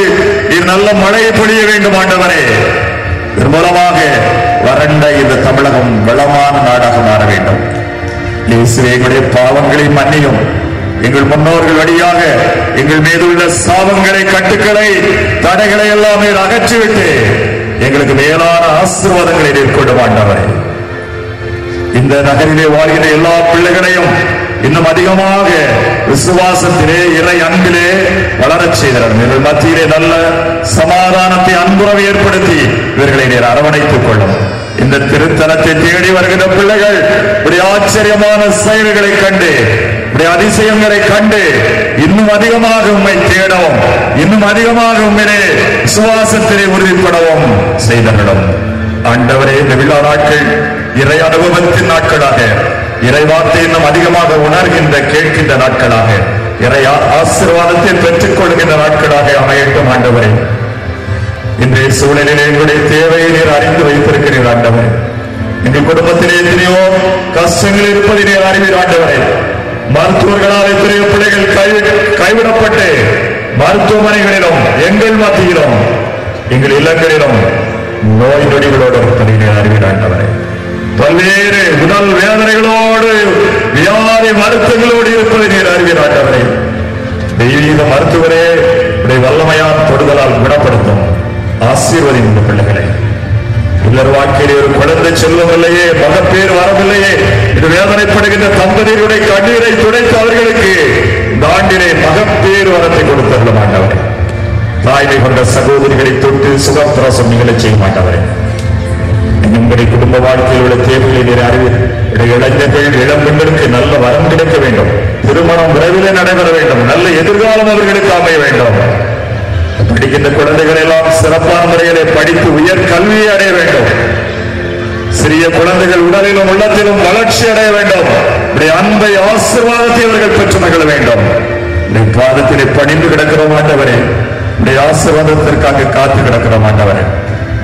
நீர் நல்ல மழையை பொழிய வேண்டும் ஆண்டவரே. இதன் மூலமாக வறண்ட இந்த தமிழகம் வளமான நாடாக மாற வேண்டும். எங்களுடைய பாவங்களை மன்னியும். எங்கள் முன்னோர்கள் வழியாக எங்கள் மீது உள்ள சாபங்களை, கட்டுக்களை, தடைகளை எல்லாம் நீர் அகற்றிவிட்டு எங்களுக்கு மேலான ஆசீர்வாதங்களை மேற்கொள்ளும் ஆண்டவரே. இந்த நகரிலே வாழ்கிற எல்லா பிள்ளைகளையும் இன்னும் அதிகமாக விசுவாசத்திலே, இறை அன்பிலே வளரச் செய்கிறார். இவர்கள் மத்தியிலே நல்ல சமாதானத்தை, அன்புறவை ஏற்படுத்தி இவர்களை நீர் அரவணைத்துக் கொள்ளும். இந்த திருத்தலத்தை தேடி வருகின்ற பிள்ளைகள் இப்படி ஆச்சரியமான செயல்களை கண்டு, இப்படி அதிசயங்களை கண்டு இன்னும் அதிகமாக உம்மை தேடவும், இன்னும் அதிகமாக உம்மிலே விசுவாசத்திலே உறுதிப்படவும் செய்தவர்களும் ஆண்டவரே. இந்த விழா நாட்கள் இறை அனுபவத்தின் நாட்களாக, இறை வார்த்தை இன்னும் அதிகமாக உணர்கின்ற, கேட்கின்ற நாட்களாக, இறை ஆசீர்வாதத்தை பெற்றுக் கொள்கின்ற நாட்களாக அமையட்டும் ஆண்டவரே. இன்றைய சூழலிலே எங்களுடைய தேவையை நீர் அறிந்து வைத்திருக்கிறீர் ஆண்டவரே. எங்கள் குடும்பத்திலே எத்தனையோ கஷ்டங்கள் இருப்பதை நீர் அறிவீர் ஆண்டவரே. மருத்துவர்களால் எத்தனையோ பிள்ளைகள் கைவிடப்பட்டு மருத்துவமனைகளிலும், எங்கள் மத்தியிலும், எங்கள் இல்லங்களிலும் நோய் நொடிகளோடு இருப்பதை நீர் அறிவீர் ஆண்டவரே. பல்வேறு உடல் வேதனைகளோடு, வியாதி மருத்துவங்களோடு இருப்பதை நீர் அறிவீர் ஆண்டவரே. தெய்வீக மருத்துவரே, வல்லமையான தொடுதலால் குணப்படுத்தும். ஆசீர்வதியும் இந்த பிள்ளைகளை. இல்லர் வாழ்க்கையிலே ஒரு குழந்தை செல்வம் இல்லையே, மகப்பேறு வரவில்லையே, இது வேதனைப்படுகின்ற தம்பதிகளுடைய கண்ணீரை துடைத்து அவர்களுக்கு இந்த ஆண்டிலே மகப்பேறு வரத்தை கொடுத்தருள மாட்டவரே. தாய்மை கொண்ட சகோதரிகளை தொட்டு சுகப்பிரசம் நிகழச் செய்ய மாட்டவரே. உங்களுடைய குடும்ப வாழ்க்கையில் உள்ள தேவைகளை நீர் அறிவீர். இளைஞர்கள், இளம் பெண்களுக்கு நல்ல வரம் கிடைக்க வேண்டும். திருமணம் விரைவிலே நடைபெற வேண்டும். நல்ல எதிர்காலம் அவர்களுக்கு அமைய வேண்டும். படிக்கின்ற குழந்தைகள் எல்லாம் சிறப்பான முறையிலே படித்து உயர் கல்வியை அடைய வேண்டும். சிறிய குழந்தைகள் உடலிலும் உள்ளத்திலும் வளர்ச்சி அடைய வேண்டும். அன்பை, ஆசீர்வாதத்தை அவர்கள் பெற்று மகிழ வேண்டும். பாதத்திலே பணிந்து கிடக்கிறோம் ஆண்டவரே. ஆசீர்வாதத்திற்காக காத்து கிடக்கிறோம் ஆண்டவரே.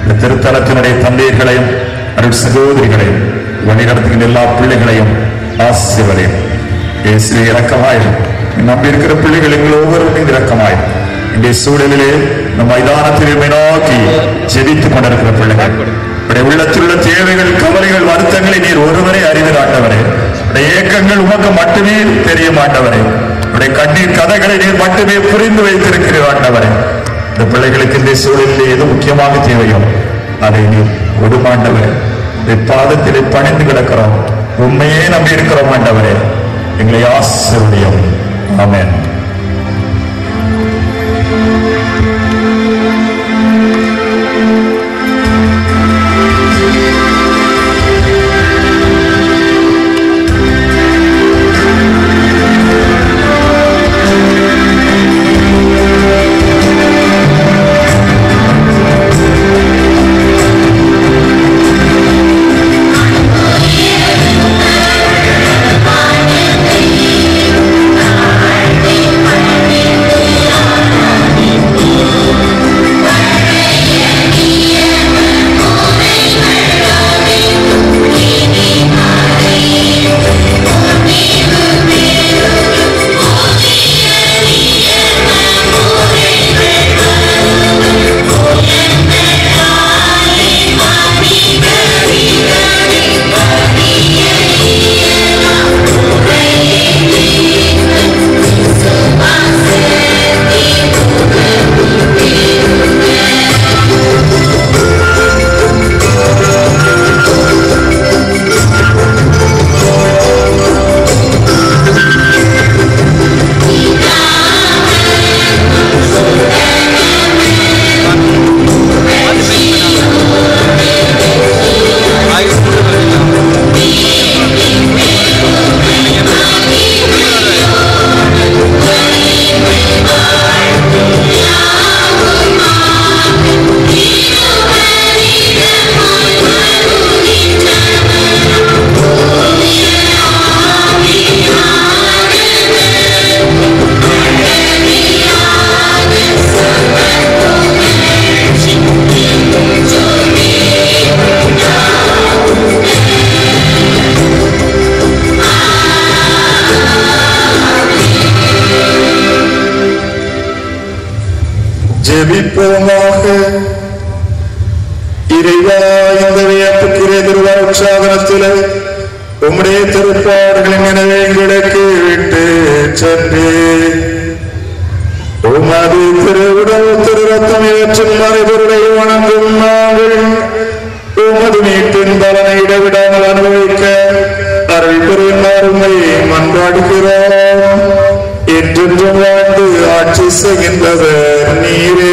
இந்த திருத்தலத்தினுடைய தந்தையர்களையும் அருள் சகோதரிகளையும் வழிநடத்துகின்ற எல்லா பிள்ளைகளையும் ஆசீர்வதியும். இயேசுவே இரக்கமாயிரும். நம்பியிருக்கிற பிள்ளைகள் எங்கள் ஒவ்வொருவரும் இரக்கமாயிரும். இன்றைய சூழலிலே நம் மைதானத்திலே நோக்கி ஜெபித்துக் கொண்டிருக்கிற பிள்ளைகள், உள்ளத்தில் உள்ள தேவைகள், கவலைகள், வருத்தங்களை நீர் ஒருவரை அறிந்து ஆண்டவரே. ஏக்கங்கள் உமக்கு மட்டுமே தெரிய மாட்டவரே. கண்ணீர் கதைகளை நீர் மட்டுமே புரிந்து வைத்திருக்கிறீர் ஆண்டவரே. இந்த பிள்ளைகளுக்கு இந்த சூழலிலே எது முக்கியமாக தேவையோ அதை நீர் கொடுமாண்டவர். பாதத்திலே பணிந்து கிடக்கிறோம், உண்மையே நம்பி இருக்கிறோம் ஆண்டவரே. எங்களை ஆசீர்வதியும். ஆமென். ஜெபிப்போமாக. இறைவா, இந்த வியப்புக்குரிய திருவாட்சாதனத்திலே உம்முடைய திருப்பாடுகளின் நினைவை எங்களுக்கு விட்டு சென்று உமது திருவுடல் திரு ரத்தம் இவற்றின் மறைபொருளை வணங்கும் நாங்கள் உமது மீட்பின் பலனை இடைவிடாமல் அனுபவிக்க அருள் பெறுமாறுமை மன்றாடுகிறோம். என்றென்றும் வாழ்ந்து ஆட்சி செய்கின்றவர் நீரே.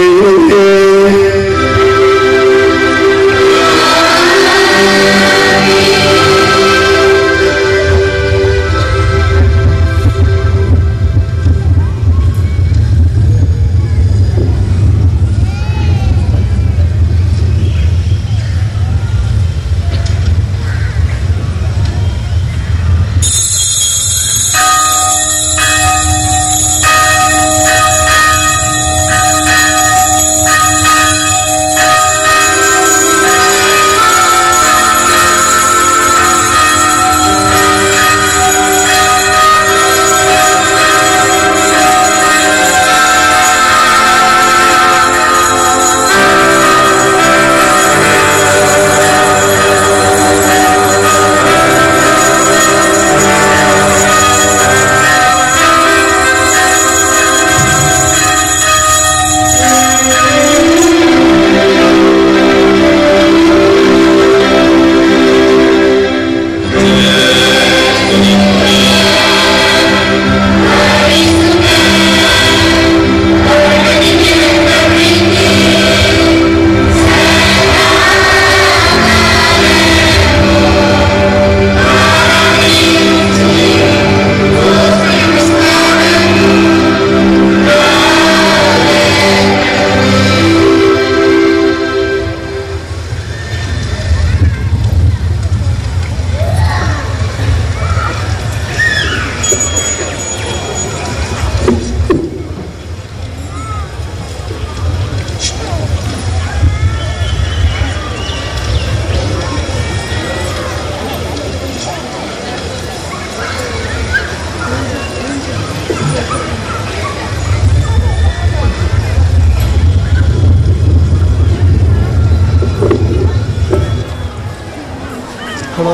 Hello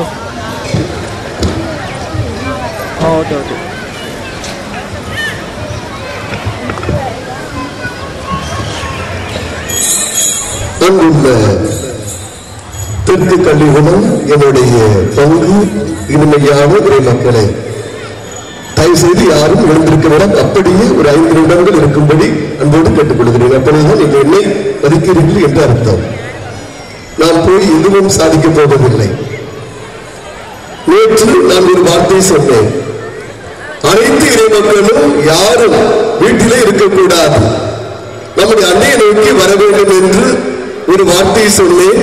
okay okay. அங்குள்ள தெற்கு கல்விகளும் என்னுடைய பங்கு இனிமையான உரை மக்களை தயவு செய்து யாரும் எழுந்திருக்க வேண்டாம். அப்படியே ஒரு 5 நிமிடங்கள் இருக்கும்படி அன்போடு கேட்டுக்கொள்கிறேன். அப்பொழுதுதான் நீங்கள் என்னை மதிக்கிறீர்கள் என்று அர்த்தம். நான் போய் எதுவும் சாதிக்கப் போவதில்லை. நேற்று நான் ஒரு வார்த்தை சொன்னேன். அனைத்து இறை மக்களும் யாரும் வீட்டிலே இருக்கக்கூடாது, நம்முடைய அன்னையை நோக்கி வர வேண்டும் என்று ஒரு வார்த்தை சொன்னேன்.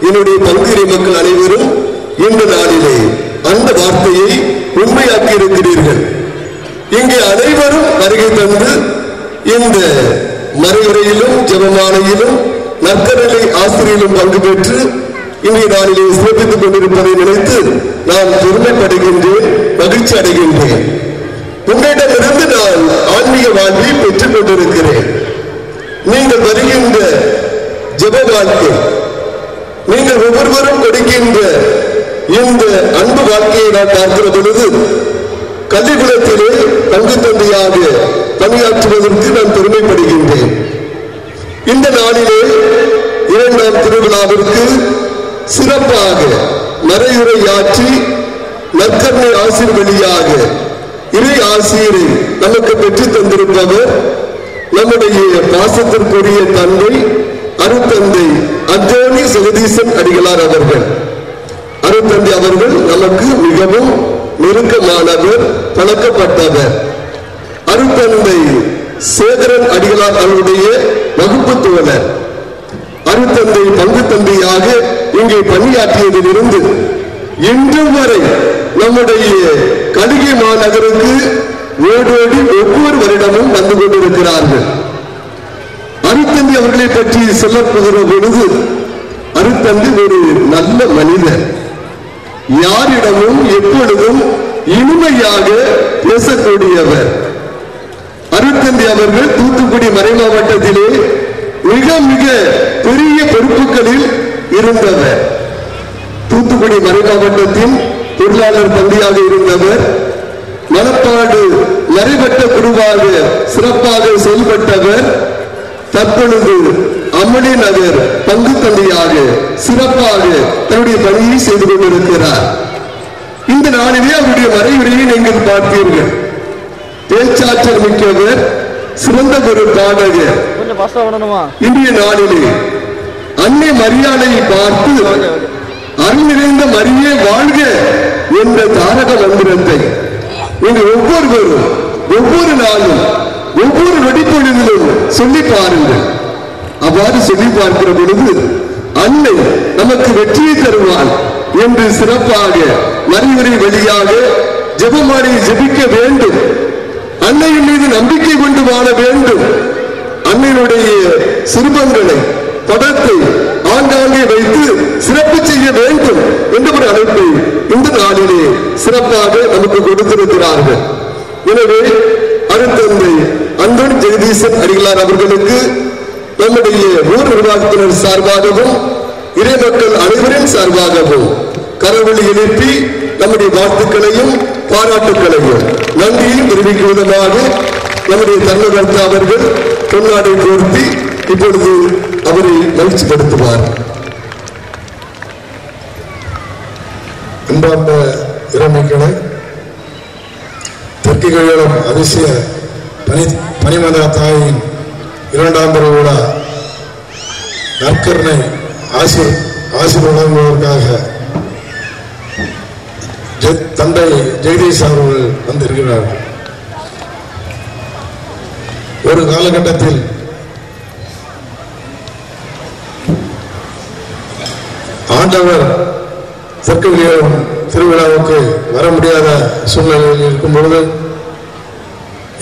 என்னுடைய பங்கு இறை மக்கள் அனைவரும் இந்த நாளிலே அந்த வார்த்தையை உண்மையாக்கி இருக்கிறீர்கள். இங்கே அனைவரும் வருகை தந்து இந்த மறைவுரையிலும் ஜெபமாலையிலும் நற்கருணை ஆசிரியரிலும் பங்கு பெற்று இன்றைய நாளிலே சிறப்பித்துக் கொண்டிருப்பதை நினைத்து நான் பெருமைப்படுகின்றேன், மகிழ்ச்சி அடைகின்றேன். உங்களிடமிருந்து நான் ஆன்மீக வாழ்வை பெற்றுக் கொண்டிருக்கிறேன். நீங்கள் வருகின்ற ஜெப வாழ்க்கை, நீங்கள் ஒவ்வொருவரும் கொடுக்கின்ற இந்த அன்பு வாழ்க்கையை நான் பார்க்கிற பொழுது கல்விக்குளத்திலே பங்கு தந்தையாக பணியாற்றுவதற்கு நான் பெருமைப்படுகின்றேன். இந்த நாளிலே 2ஆம் திருவிழாவிற்கு சிறப்பாக மறையுரையாற்றி நற்கருணை ஆசிரியர் வழியாக இறை ஆசிரியரை நமக்கு பெற்றுத் தந்திருப்பவர் நம்முடைய பாசத்திற்குரிய தந்தை அருட்தந்தை அந்தோணி ஜெகதீசன் அடிகளார் அவர்கள். அருட்தந்தை அவர்கள் நமக்கு மிகவும் நெருக்கமானவர், பழக்கப்பட்டவர். அருட்தந்தை சேகரன் அடிகளார் அவருடைய வகுப்பு தோழர். அருட்தந்தை பங்கு தந்தையாக இங்கே பணியாற்றியதிலிருந்து இன்று வரை நம்முடைய கலிகை மாநகருக்கு ஓடோடி ஒவ்வொரு வருடமும் வந்து கொண்டிருக்கிறார்கள். அருட்தந்தை அவர்களை பற்றி சொல்லப்படுகிற பொழுது அருட்தந்தை ஒரு நல்ல மனிதர், யாரிடமும் எப்பொழுதும் இனிமையாக பேசக்கூடியவர். அருட்தந்தை அவர்கள் தூத்துக்குடி மறை மாவட்டத்திலே மிக மிக பெரிய பொறுப்புகளில் இருந்தவர். தூத்துக்குடி மறை மாவட்டத்தின் பொருளாளர் தந்தையாக இருந்தவர். மணப்பாடு மறைவட்ட குருவாக சிறப்பாக செயல்பட்டவர். தற்பொழுது அம்மணி நகர் பங்கு தந்தையாக சிறப்பாக தன்னுடைய பணியை செய்து கொண்டிருக்கிறார். இந்த நாளிலே அவருடைய மறைவுரையை நீங்கள் பார்த்தீர்கள். பேச்சாற்றல் மிக்கவர், சிறந்த ஒரு பாடகர். இன்றைய நாளிலே அன்னை மரியாதையை பார்த்து அருள் நிறைந்த மரியே வாழ்க என்ற தாரக மந்திரத்தை நீங்கள் ஒவ்வொருவரும் ஒவ்வொரு நாளும் ஒவ்வொரு நொடிப்பொழுதிலும் சொல்லி பாருங்கள். அவ்வாறு சொல்லி பார்க்கிற பொழுது அன்னை நமக்கு வெற்றியை தருவாள் என்று சிறப்பாக மறைவுரை வழியாக ஜெபமாலையை ஜெபிக்க வேண்டும். அன்னையின் மீது நம்பிக்கை கொண்டு வாழ வேண்டும். அன்னையினுடைய சிறுபங்களை படத்தை ஆங்காங்கே வைத்து சிறப்பு செய்ய வேண்டும் என்ற ஒரு அழைப்பை இந்த நாளிலே சிறப்பாக நமக்கு கொடுத்திருக்கிறார்கள். எனவே அருட்தந்தை அந்தோணி ஜெகதீசன் அடிகளார் அவர்களுக்கு நம்முடைய ஊர் நிர்வாகத்தினர் சார்பாகவும் இறை மக்கள் அனைவரின் சார்பாகவும் கரவொலி எழுப்பி நம்முடைய வாழ்த்துக்களையும் பாராட்டுக்களையும் நன்றியையும் தெரிவிக்கும் விதமாக நம்முடைய தர்மகர்த்தா அவர்கள் பொன்னாடை போர்த்தி இப்பொழுது அவரை மகிழ்ச்சிப்படுத்துவார். அன்பார்ந்த இறைமக்களை, தெற்கு கழகம் அதிசய பனிமந்தா தாயின் 2ஆம் பிறவி விழா நற்கருணை ஆசிர் வழங்குவதற்காக தந்தை ஜெகதீஷ் அவர்கள் வந்திருக்கிறார்கள். ஒரு காலகட்டத்தில் ஆண்டவர் தெற்கு கழகம் திருவிழாவுக்கு வர முடியாத சூழ்நிலையில் இருக்கும் பொழுது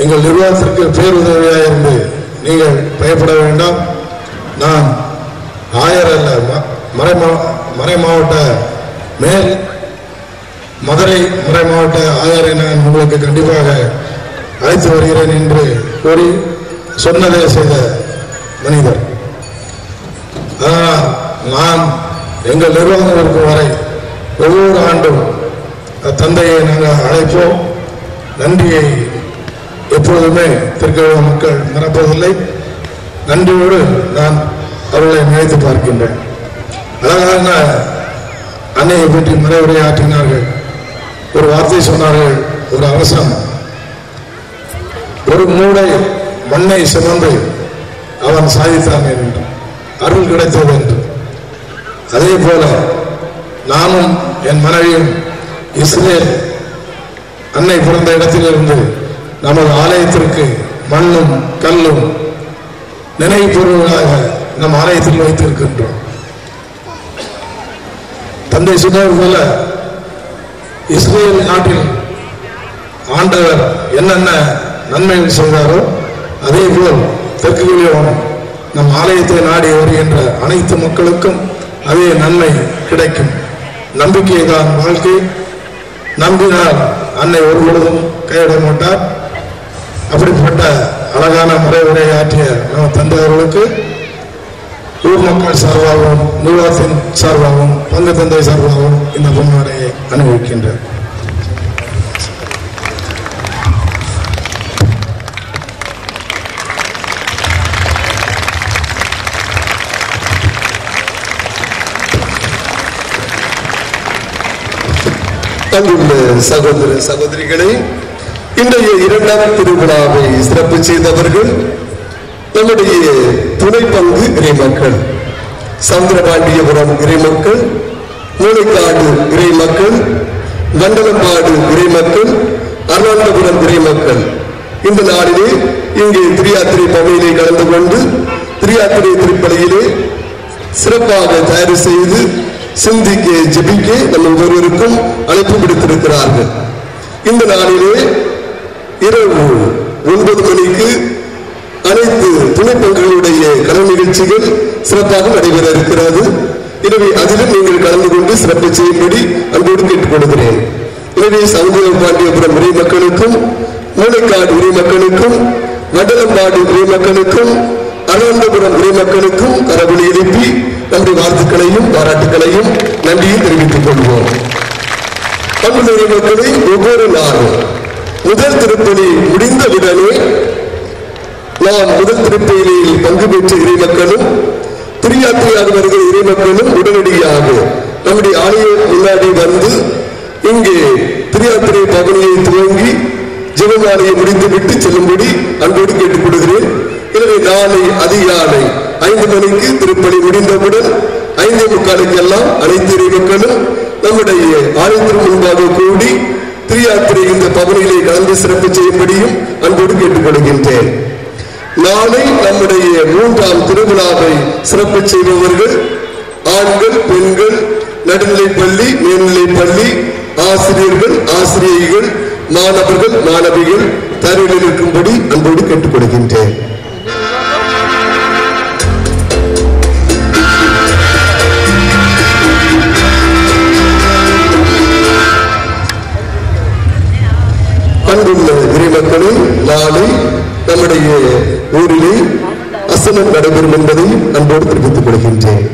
எங்கள் நிர்வாகத்திற்கு பேருதவியாக இருந்து நீங்கள் பயப்பட வேண்டாம், நான் ஆயர் அல்ல, மறை மாவட்ட மேல் மதுரை மறை மாவட்ட ஆயரை நான் உங்களுக்கு கண்டிப்பாக அழைத்து வருகிறேன் என்று கூறி சொன்னதை செய்த மனிதர். அதனால் நான் எங்கள் நிர்வாகம் இருக்கும் வரை ஒவ்வொரு ஆண்டும் தந்தையை நாங்கள் அழைப்போம். நன்றியை எப்பொழுதுமே திருக்கோவில மக்கள் மறப்பதில்லை. நன்றியோடு நான் அவர்களை நினைத்து பார்க்கின்றேன். அழகான அன்னையை பற்றி மறைவுரையாற்றினார்கள். ஒரு வார்த்தை சொன்னார்கள், ஒரு அவசரம், ஒரு மூளை மண்ணை சுமந்து அவன் சாதித்தான் என்று, அருள் கிடைத்தது என்று. அதே போல நானும் என் மனைவியும் இஸ்ரேல் அன்னை பிறந்த இடத்திலிருந்து நமது ஆலயத்திற்கு மண்ணும் கல்லும் நினைவு பொருளாக நம் ஆலயத்தில் வைத்திருக்கின்றோம். தந்தை சொன்னது போல இஸ்ரேல் நாட்டில் ஆண்டவர் என்னென்ன நன்மைகள் செய்தாரோ அதே போல் தெற்குகளிலும் நம் ஆலயத்தை நாடி வருகின்ற அனைத்து மக்களுக்கும் அதே நன்மை கிடைக்கும். நம்பிக்கை தான் வாழ்க்கை. நம்பினால் அன்னை ஒரு பொழுதும் கைவிட மாட்டார். அப்படிப்பட்ட அழகான முறையுரையாற்றிய நம்ம தந்தை அவர்களுக்கு ஊர் மக்கள் சார்பாகவும் நிர்வாகத்தின் சார்பாகவும் பங்கு தந்தை சார்பாகவும் இந்த பொன்னாடையை அனுபவிக்கின்றேன். அங்குள்ள சகோதர சகோதரிகளை, இன்றைய இரண்டாம் திருவிழாவை சிறப்பு செய்தவர்கள் நம்முடைய துணை பங்கு இறைமக்கள், சந்திரபாண்டியபுரம் இறைமக்கள், மூளைக்காடு இறைமக்கள், மண்டலம்பாடு இறைமக்கள், அருணாண்டபுரம் இறைமக்கள். இந்த நாளிலே இங்கே திரியாத்திரை பணியிலே கலந்து கொண்டு திரியாத்திரை திருப்பலியிலே சிறப்பாக தயார் செய்து சிந்திக்க ஜெபிக்க நம்ம ஒவ்வொருவருக்கும் அழைப்பு விடுத்திருக்கிறார்கள். இந்த நாளிலே இரவு 9 மணிக்கு அனைத்து துணை பங்குகளுடைய கலை நிகழ்ச்சிகள் சிறப்பாக நடைபெற இருக்கிறது. எனவே அதிலும் நீங்கள் கலந்து கொண்டு சிறப்பு செய்யும்படி அன்போடு கேட்டுக் கொள்கிறேன். எனவே சந்திரபாண்டியபுரம் இறை மக்களுக்கும், மூளைக்காடு இறை மக்களுக்கும், வண்டலம்பாடு இறை மக்களுக்கும், அருணாண்டபுரம் இறை மக்களுக்கும் கரவொலி எழுப்பி நம்முடைய வாழ்த்துக்களையும் பாராட்டுகளையும் நன்றியும் தெரிவித்துக் கொள்வோம். அன்பு இறை மக்களை, ஒவ்வொரு நாளும் முதல் திருப்பலி முடிந்தவுடனே நாம் முதல் திருப்பலியில் பங்கு பெற்ற இறை மக்களும் திரியாத்திரையாக வருகிற இறை மக்களும் உடனடியாக நம்முடைய ஆலயம் முன்னாடி வந்து இங்கே திரியாத்திரை பவனியை துவங்கி ஜெபமாலையை முடித்துவிட்டு செல்லும்படி அன்போடு கேட்டுக் கொள்கிறேன். எனவே நாளை அதிகாலை 5 மணிக்கு திருப்பலி முடிந்தவுடன் 5:45 எல்லாம் அனைத்து இறை மக்களும் நம்முடைய ஆலயத்திற்கு முன்பாக கூடி திரியாத்திரை இந்த பவனியிலே கலந்து சிறப்பு செய்யும்படியும் அன்போடு கேட்டுக் கொள்கின்றேன். நாளை நம்முடைய 3ஆம் திருவிழாவை சிறப்பு செய்பவர்கள் ஆண்கள், பெண்கள், நடுநிலைப்பள்ளி, மேல்நிலைப்பள்ளி ஆசிரியர்கள், ஆசிரியைகள், மாணவர்கள், மாணவிகள் தருவில் இருக்கும்படி அன்போடு கேட்டுக் கொள்கின்றேன். அன்புள்ள இறைமக்களே, நாளை நம்முடைய ஊரிலே அசனம் நடைபெறும் என்பதை அன்போடு தெரிவித்துக் கொள்கின்றேன்.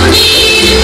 Thank you.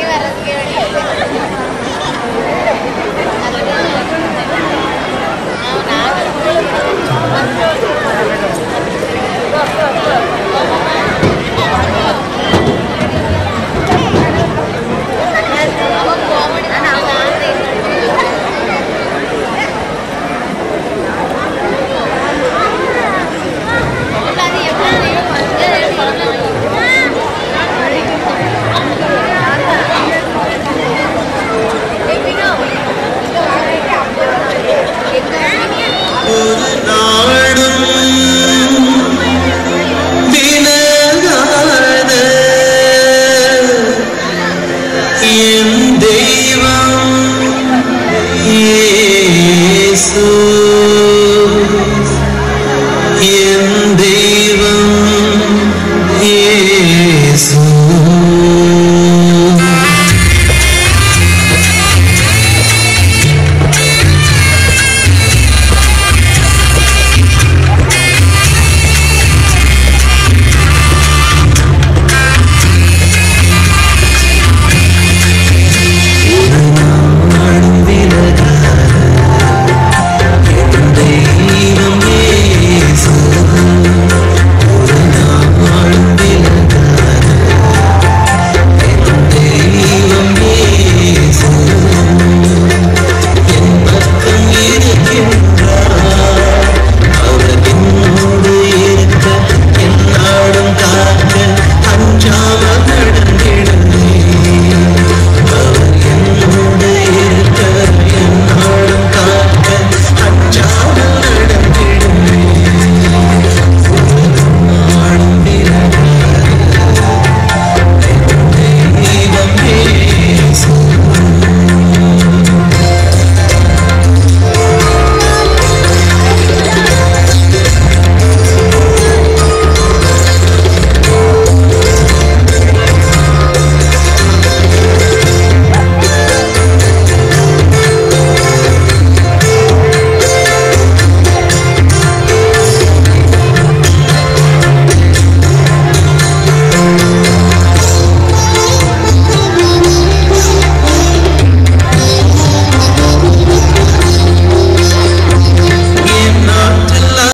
வர்றதுக்கு